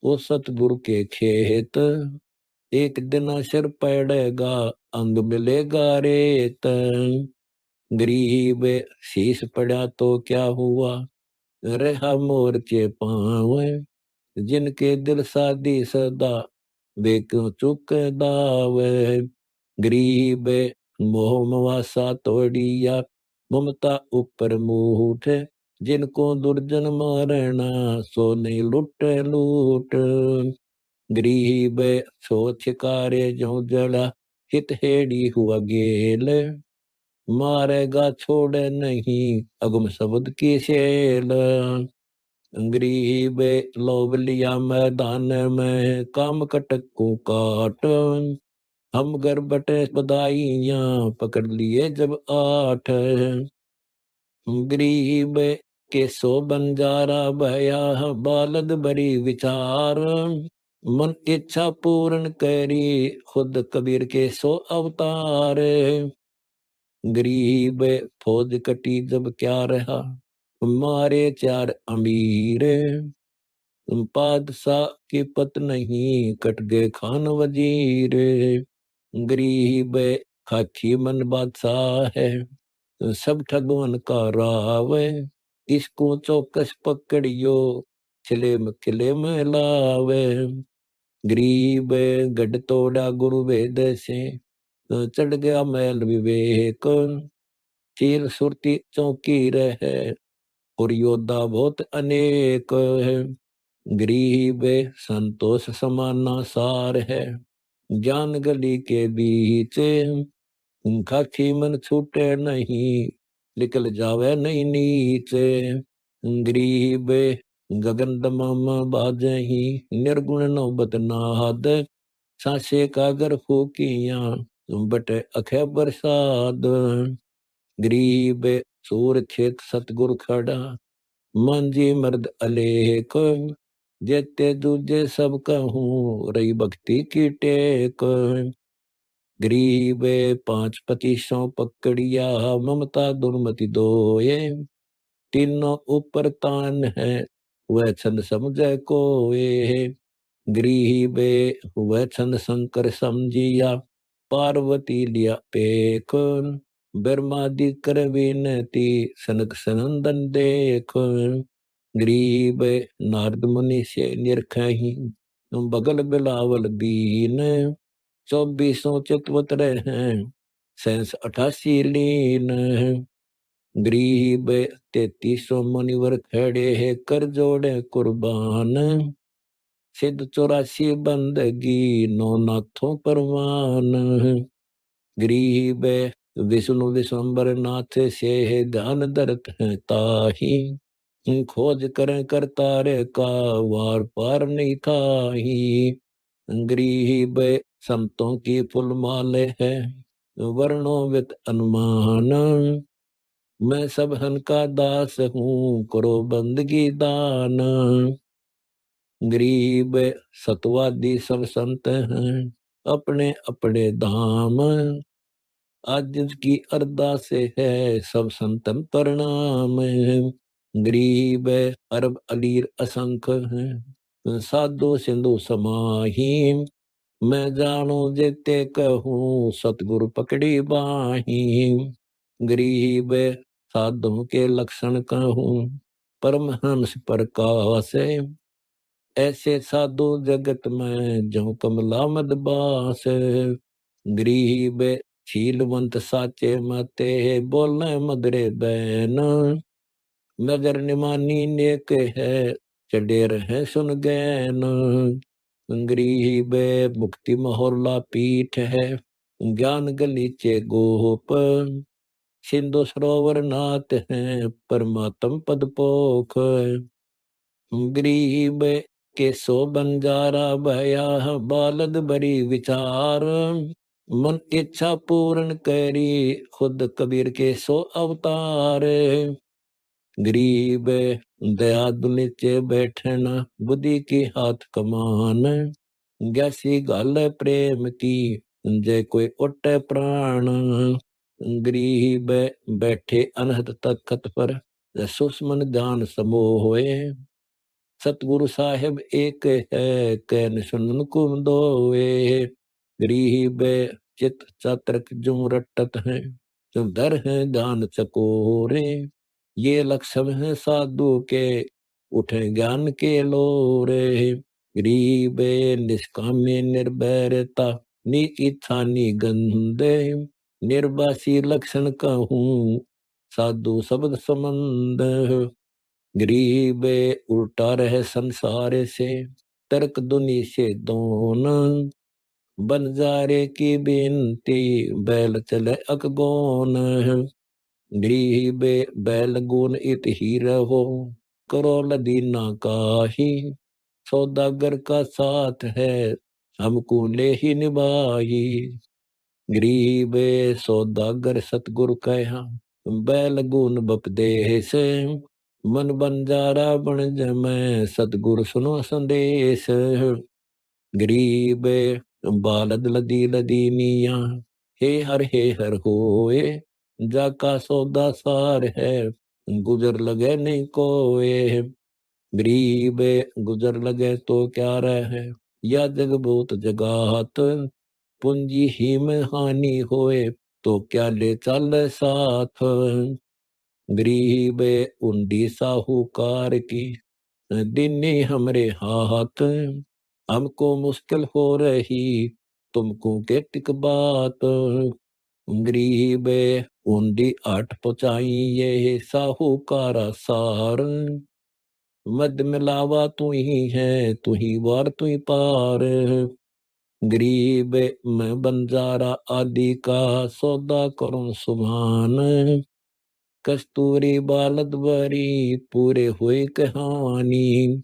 वो सतगुरु के खेत। एक दिन असर पड़ेगा, अंग मिलेगा रेत। गरीब शीश पड़ा तो क्या हुआ, रहा मोर के पाँव। जिनके दिल सादी सदा, वे क्यों चुक दावे। गरीब मोह मवासा तोड़िया, ममता ऊपर मुठ। जिनको दुर्जन मारना, सो नहीं लुट लूट। गरीब सो छिकारे जो जड़ा, हित हेड़ी हुआ गेल। मारेगा छोड़े नहीं, अगम शब्द की शेल। गरीब लोभ लिया मैदान में, काम कटक को काट। हम घर बटे बधाइयां, पकड़ लिए जब आठ। गरीब के सो बंजारा भया, बालद बड़ी विचार। मन इच्छा पूर्ण करी, खुद कबीर के सो अवतार। गरीब फौज कटी जब क्या रहा, मारे चार अमीर। बादशाह की पत नहीं, कट गए खान वजीर। गरीब खाकी मन बादशाह है, सब ठगवन का राव। इसको चौकस पकड़ियो, खिले में लावे। गरीब गढ़ तोड़ा गुरु वेद से, चढ़ गया मैल विवेक, चीर सुरती चौकी रहे, और योद्धा बहुत अनेक है। गरीब संतोष समाना सार है, ज्ञान गली के बीच, खाकी मन छूटे नहीं, निकल जावे नहीं नीचे। गरीब गगन दमम बाजही, निर्गुण नौबत नाद, सांसे कागर फूकिया, बटे अखे बरसाद। गरीब सूर खेत सतगुर खड़ा, मांझी मर्द अलेख, जेते दूजे सब कहूँ, रही भक्ति की टेक। गरीब पांच पचीसों पकड़िया, ममता दुर्मति दोये, तीनों ऊपर तान है, वह छंद समझे कोए। गरीब वह छंद शंकर समझिया, पार्वती लिया पेख, ब्रह्मादि कर विनती, सनक सनंदन देख। गरीब नारद मुनि से निरखही, बगल बिलावल बीन, 24 चितवत हैं, 88 लीन। गरीब 33 मुनिवर खड़े है, कर जोड़े कुर्बान, सिद्ध 84 बंदगी, नौ नाथों परवान। गरीब विष्णु विश्वम्बर नाथ से है, ध्यान धरत है ताही, खोज करें करतारे का, वार पार नहीं थाही। गरीब संतों की फुल माले है, वर्णों वित अनुमान, मैं सब हन का दास हूँ, करो बंदगी दान। गरीब सतवादी सब संत हैं, अपने अपने धाम, आज की अरदास है, सब संतन प्रणाम। गरीब अरब अलीर असंख्य हैं, साधु सिंधु समाही, मैं जानो जेते कहूँ, सतगुरु पकड़ी बाही। गरीब साधु के लक्षण कहूँ, परमहंस प्रकाश, ऐसे साधु जगत में जो कमला मद बास। गरीब शीलवंत साचे मते, बोलने मदरे बैन, नजर निमानी नेक है, चडेर है सुन गैन। गरीब मुक्ति मोहल्ला पीठ है, ज्ञान गलीचे गोप, सिंधु सरोवर नाथ है, परमात्म पद पोख। गरीब के सो बंजारा भया, बालद बरी विचार, मन इच्छा पूर्ण करी, खुद कबीर के सो अवतार। गरीब दया नीचे बैठना, बुद्धि की हाथ कमान, गैसी गाल प्रेम की, जय कोई उठे प्राण। गरीब बैठे अनहद तखत पर, सुषमन ध्यान समोह होए, सतगुरु साहिब एक है, कैन सुनन कुम दोए। गरीब चित चातरक जो रटत है, जो दर है ध्यान चकोरे, ये लक्षण है साधु के, उठे ज्ञान के लोरे। गरीब निष्काम्य निर्भयता, नी इच्छा नी गंधे, निर्वासी लक्षण कहूँ, साधु शब्द संबंध। गरीब उल्टा रहे संसार से, तर्क दुनि से दोन, बंजारे की बेनती, बैल चले अकगोन। गरीब बैल गुण इत ही रहो, करो लदीना काही, सौदागर का साथ है, हमको ले ही निभाई। गरीब सौदागर सतगुरु कहा, बैल गुण बपदेश, मन बंजारा बन जमै, सतगुरु सुनो संदेश। गरीब बालद लदी लदीनिया, हे हर होए, जाका सौदा सार है, गुजर लगे नहीं कोए। गरीब गुजर लगे तो क्या रहे, या जग बहुत जगात, पूंजी ही में हानि होए, तो क्या ले चल साथ। गरीब उंडी साहूकार की, दिने हमरे हाथ, हमको मुश्किल हो रही तुमको के टिक बात। गरीब ऊंडी आठ पहुंचाई ये साहूकारा सार। मद मिलावा तू ही है तू ही वार तू ही पार। गरीब मैं बंजारा आदि का सौदा करूं सुभान। कस्तूरी बालद बरी पूरे हुए कहानी।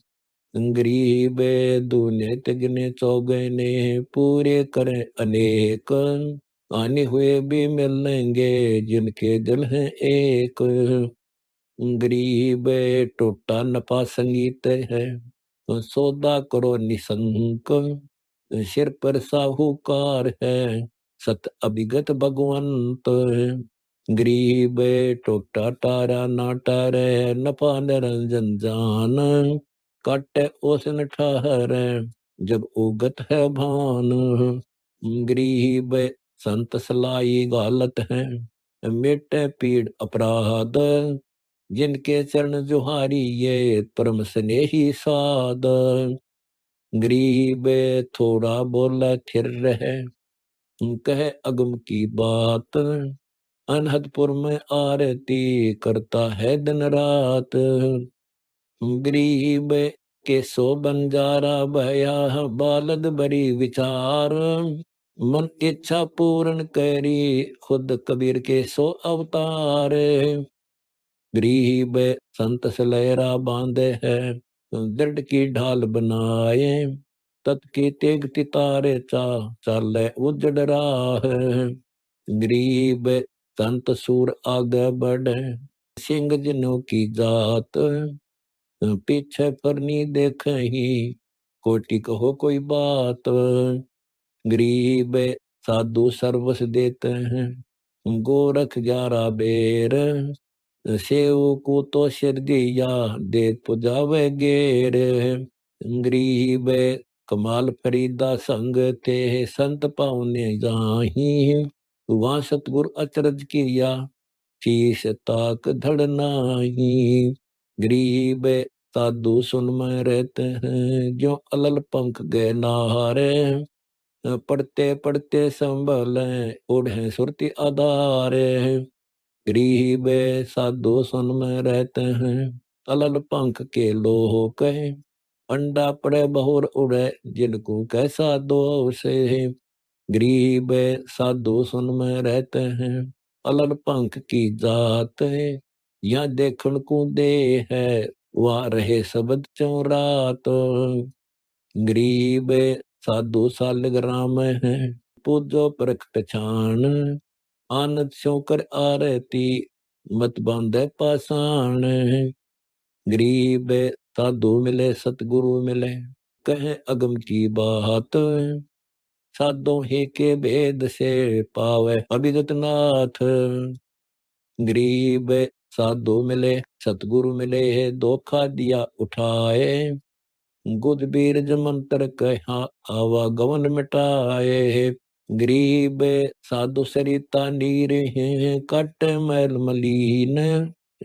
गरीब दूने तिगने चौगने पूरे करें अनेक। आने हुए भी मिलेंगे जिनके दिल हैं एक। गरीब टूटा नफा संगीत है सौदा करो निसंक। सिर पर साहूकार है सत अभिगत भगवंत। गरीब टोटा टारा नाटा रे नफा निरंजन जान। काटे ओसन ठहरे जब उगत है भान। गरीब संत सलाई गालत है मिटे पीड़ अपराध। जिनके चरण जुहारी ये परम स्नेही साध। गरीब थोड़ा बोला थिर रहे कहे अगम की बात। अनहदपुर में आरती करता है दिन रात। गरीब के सो बंजारा भया बालद बड़ी विचार। मन इच्छा पूर्ण करी खुद कबीर के सो अवतार। गरीब संत सलेरा बांधे है दृढ़ की ढाल बनाए। तत् की तेग तितारे चाले उजड़ राह। गरीब संत सूर आगे बढ़े सिंह जिनों की जात। पीछे फरनी देख ही कोटि कहो कोई बात। गरीब साधु सर्वस देते हैं गोरख 11 बेर। सेव को तो सिर दिया दे पुजावे गेर। गरीब कमाल फरीदा संग ते संत पावने जाही। वहाँ सतगुरु अचरज किया शीश ताक धड़ नाही। गरीब साधु सुन में रहते हैं जो अलल पंख गए नारे। पढ़ते पढ़ते संभले उड़े सुरती आधारे। गरीब साधु सुन में रहते हैं अलल पंख के लोह कहे। अंडा पड़े बहुर उड़े जिनको कैसा दोष है। गरीब साधु सुन में रहते हैं अलल पंख की जात है। यहाँ देखण को दे है वहाँ रहे शब्द चौरात। गरीब साधु सालग्राम है पूजो परख पहचान। आनंद स्यों कर आरती मत बांधे पाषाण। गरीब साधु मिले सतगुरु मिले कहे अगम की बात। साधो ही के भेद से पावे अभिगत नाथ। गरीब साधु मिले सतगुरु मिले धोखा दिया उठाए। गुद बीरज मंत्र कहा आवा गवन मिटाए। गरीब साधु सरिता नीर हैं कट मैल मलीन।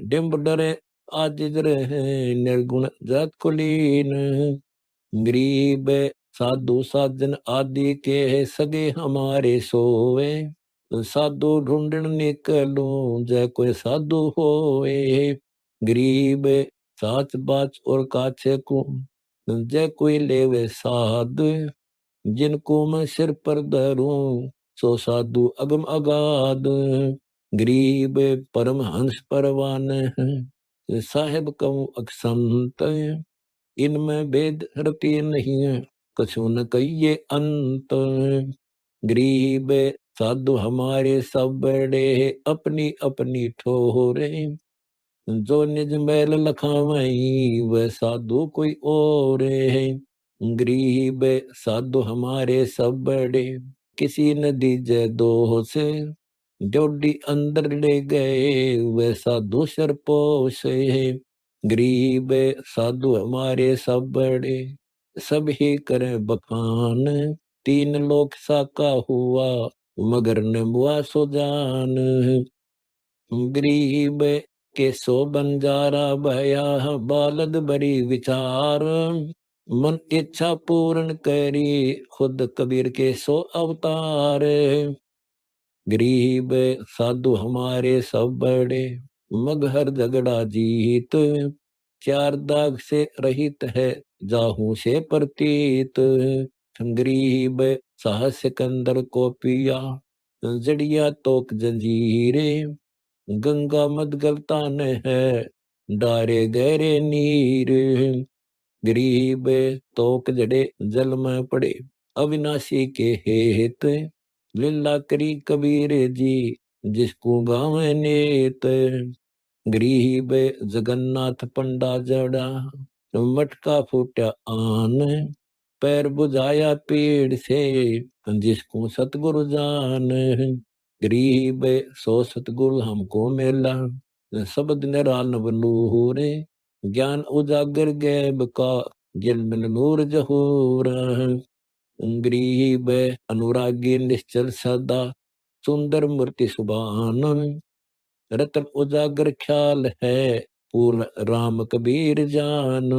डिम्ब डरे आजिज रहे निर्गुण जात कुलीन। गरीब साधु साधन आदि के सगे हमारे सोए। साधु ढूंढन निकलूं जय कोई साधु होए। गरीब साच बाच और काछे को जय कोई लेवे साध। जिनको मैं सिर पर धरूं सो साधु अगम अगाध। गरीब परम हंस परवान है साहेब कहूँ अक्षंत। इनमें भेद रति नहीं है कछु न कहिए अंत। गरीब साधु हमारे सब बड़े अपनी अपनी ठोरे। जो निज मैल लखावई वह साधु कोई और है। गरीब साधु हमारे सब बड़े किसी न दीजे दो से। जोड़ी अंदर ले गए वह साधु सरपोश है। गरीब साधु हमारे सब बड़े सब ही करें बखान। 3 लोक साका हुआ मगर न मुआ सो जान। गरीब के सो बंजारा भया बालद बड़ी विचार। मन इच्छा पूर्ण करी खुद कबीर के सो अवतार। गरीब साधु हमारे सब बड़े मगहर झगड़ा जीत। चार दाग से रहित है जाहू से प्रतीत। गरीब साहस सिकंदर को पिया जड़िया तोक जंजीरे। गंगा मद गलता न है डारे गहरे नीर। गरीब तोक जड़े जल में पड़े अविनाशी के हेत। लीला करी कबीर जी जिसको गाँव नेत। गरीब जगन्नाथ पंडा जड़ा मटका फूटा आन। पैर बुझाया पेड़ से जिसको सतगुरु जान। गरीब सो सतगुरु हमको मेला शब्द निराल नूरे। ज्ञान उजागर गैब का जिन नूर जहूर। गरीब अनुरागी निश्चल सदा सुंदर मूर्ति सुबान। रतन उजागर ख्याल है पूर्ण राम कबीर जान।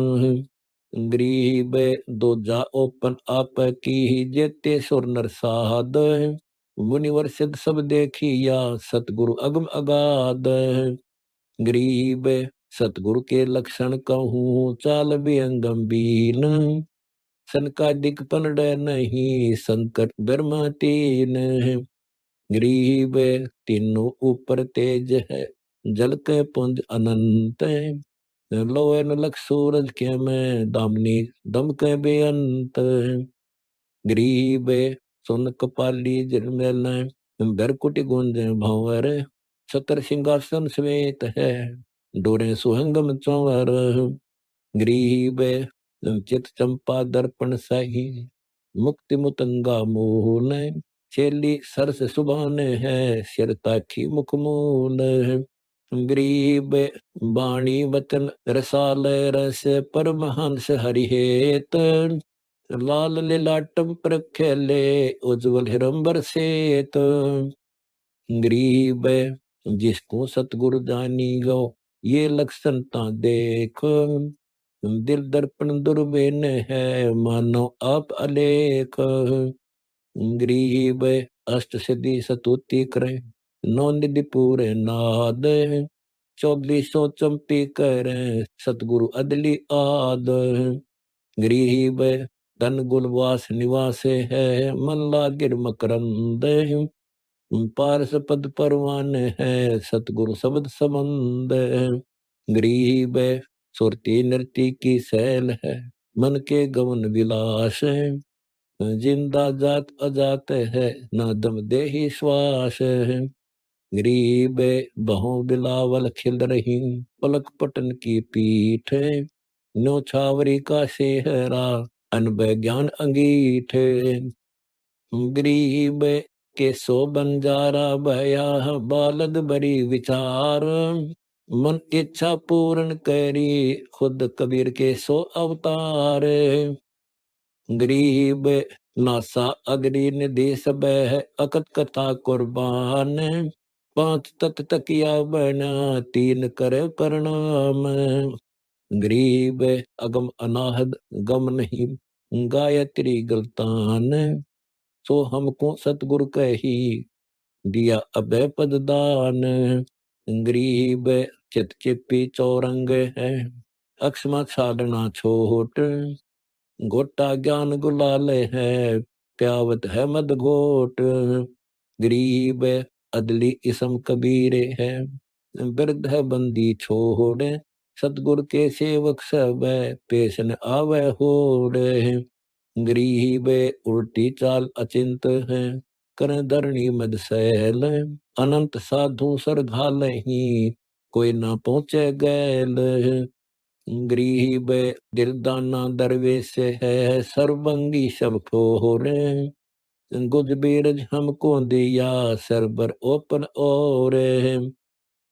गरीब दो जा ओपन आप की जेते सुर नर साध। मुनिवर सिद्ध सब देखिया सतगुरु अगम अगाध। गरीब सतगुरु के लक्षण कहूँ चाल गंभीर। सनकादिक पनड नहीं संकट ब्रह्म तीन। गरीब तीनों ऊपर तेज है जल के पुंज अनंत। लोए न लख सूरज के में दामनी दम के बेअंत। गरीब सुन कपाली जरमेल बरकुटी गुंज भंवर। छतर सिंहासन श्वेत है डोरे सुहंगम चंवर। गरीब चित चंपा दर्पण सही मुक्ति मुतंगा मूल। चेली सरस सुबान है सिर ताखी मुख मूल। गरीब बाणी वचन रसाल रस परमहंस हरिहेत। लाल लिलाटम पर खेले उज्जवल हिरंबर सेत। गरीब जिसको सतगुरु जानी गो ये लक्षण ता देख। दिल दर्पण दुर्बेन है मानो आप अलेख। गरीब अष्ट सिद्धि सतुति करे नौ निधि पूरे नाद। 2400 चंपी करे सतगुरु अदली आद। गरीब धन गुलवास निवास है मन लागिर मकरंद। पारस पद परवान है सतगुरु शब्द संबंध। गरीब सुरती नृति की सैल है मन के गवन विलास। जिंदा जात अजात है ना दम देही श्वास। गरीब बहु बिलावल खिल रही पलक पटन की पीठ। नो छावरी का सेहरा अनबह ज्ञान अंगीठ। गरीब के सो बंजारा भया बालद बरी विचार। मन इच्छा पूर्ण करी खुद कबीर के सो अवतार। गरीब नासा अग्नि निधि सब है अकत कथा कुर्बान। 5 तत तकिया बना 3 करे प्रणाम। गरीब अगम अनाहद गम नहीं गायत्री गलतान। सो हमको सतगुरु कही दिया अभय पद दान। गरीब चित चिपी चौरंग है अक्षमा छाड़ना छोट। गोटा ज्ञान गुलाल है प्यावत है मद घोट। गरीब अदली इसम कबीर है वृद्ध है बंदी छोड़। सतगुरु के सेवक सब पेशन आवे होड़। गरीब उल्टी चाल अचिंत है कर धरणी मद सैल। अनंत साधु सरघाल ही कोई ना पहुंचे गैल। गरीब दिलदाना दरवेश है सर्वंगी सब फोरे। गुज बीरज हमको दिया सरबर ओपन और।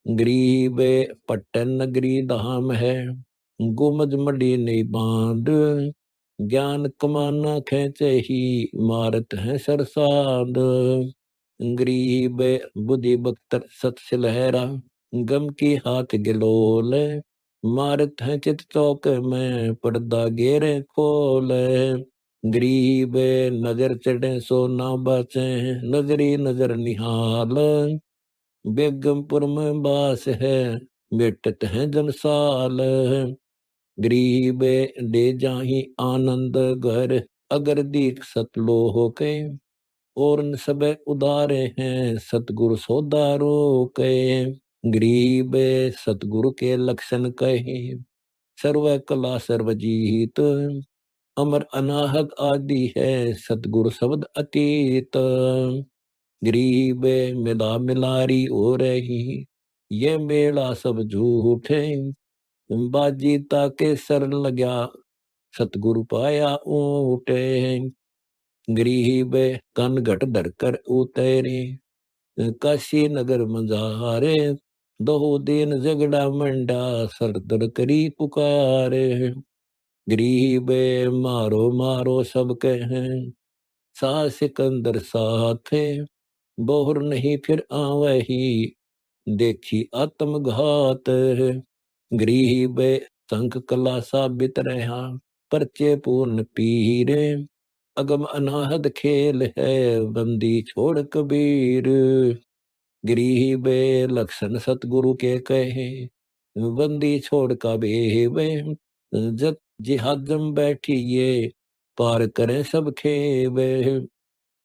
गरीब पट्टन नगरी धाम है गुमज मडी नहीं बांध। ज्ञान कमाना खेचे ही मारत है सरसाद। गरीब बुद्धि बख्तर सत सिलहरा गम की हाथ गिलोल। मारत है चित चौक में पर्दा घेरे खोल। गरीब नजर चढ़े सो ना बचे, नजरी नजर निहाल। बेगमपुर में बास है, बेटत है जनसाल। गरीब ले जाही आनंद घर, अगर दीख सतलोह के। और न सब उदारे हैं सतगुरु सोदारो के। गरीब सतगुरु के लक्षण कहे, सर्व कला सर्वजीत। अमर अनाहक आदि है सतगुरु शब्द अतीत। गरीब मिला मिलारी हो रही, ये मेला सब झूठे। बाजी ताके सर लग्या, सतगुरु पाया ऊटे। गरीब कन घट धरकर उतरे, काशी नगर मंजारे। दो दिन झगड़ा मंडा, सरदर करी पुकारे। गरीब मारो मारो सब कहें, सा सिकंदर साथे। बोहर नहीं फिर आवही, देखी आत्मघात। गरीब संख कला साबित रहा, परचे पूर्ण पीरे। अगम अनाहद खेल है, बंदी छोड़ कबीर। गरीब लक्षण सतगुरु के कहे, बंदी छोड़ कबीर। जब जिहादम बैठिए, पार करें सब खेब।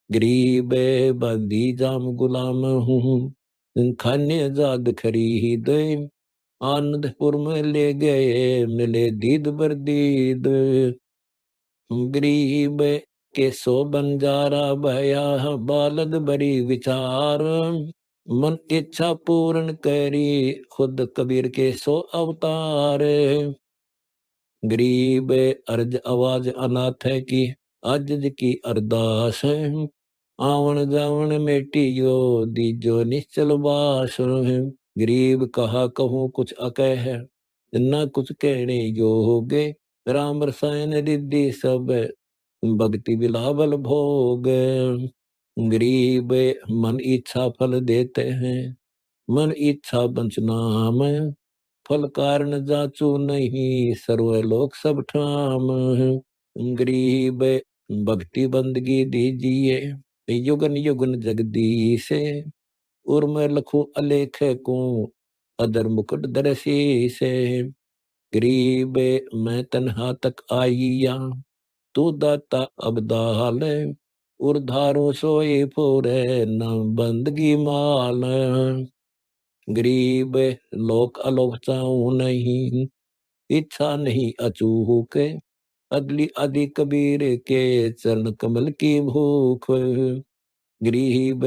गरीब बंदी जाम गुलाम हूँ, खाने आजाद खरीद। आनंदपुर में ले गए, मिले दीद बर दीद। गरीब के सो बंजारा भया, बालद बड़ी विचार। मन इच्छा पूर्ण करी, खुद कबीर के सो अवतार। गरीब अर्ज आवाज अनाथ है की, अजज की अरदास। आवन जावन मेटियो, दीजो निश्चल बास। गरीब कहा कहूँ कुछ अकह है, न कुछ कहने योगे। राम रसायन रिद्धि सब, भक्ति बिलावल भोग। गरीब मन इच्छा फल देते हैं, मन इच्छा बंच नाम। फल कारण जाचू नहीं, सर्वलोक सब ठाम। गरीब भक्ति बंदगी दीजिए, युगन युगन जगदीश। उर्म लखू अलेख को, अदर मुकुट दरसी से। गरीब मैं तन्हा तक आईया, तू दाता अबदाल। उर्धारो सोए फोरे, न बंदगी माल। गरीब लोक अलोक चाहूं नहीं, इच्छा नहीं अचूक। अगली आदि कबीर के, चरण कमल की भूख। गरीब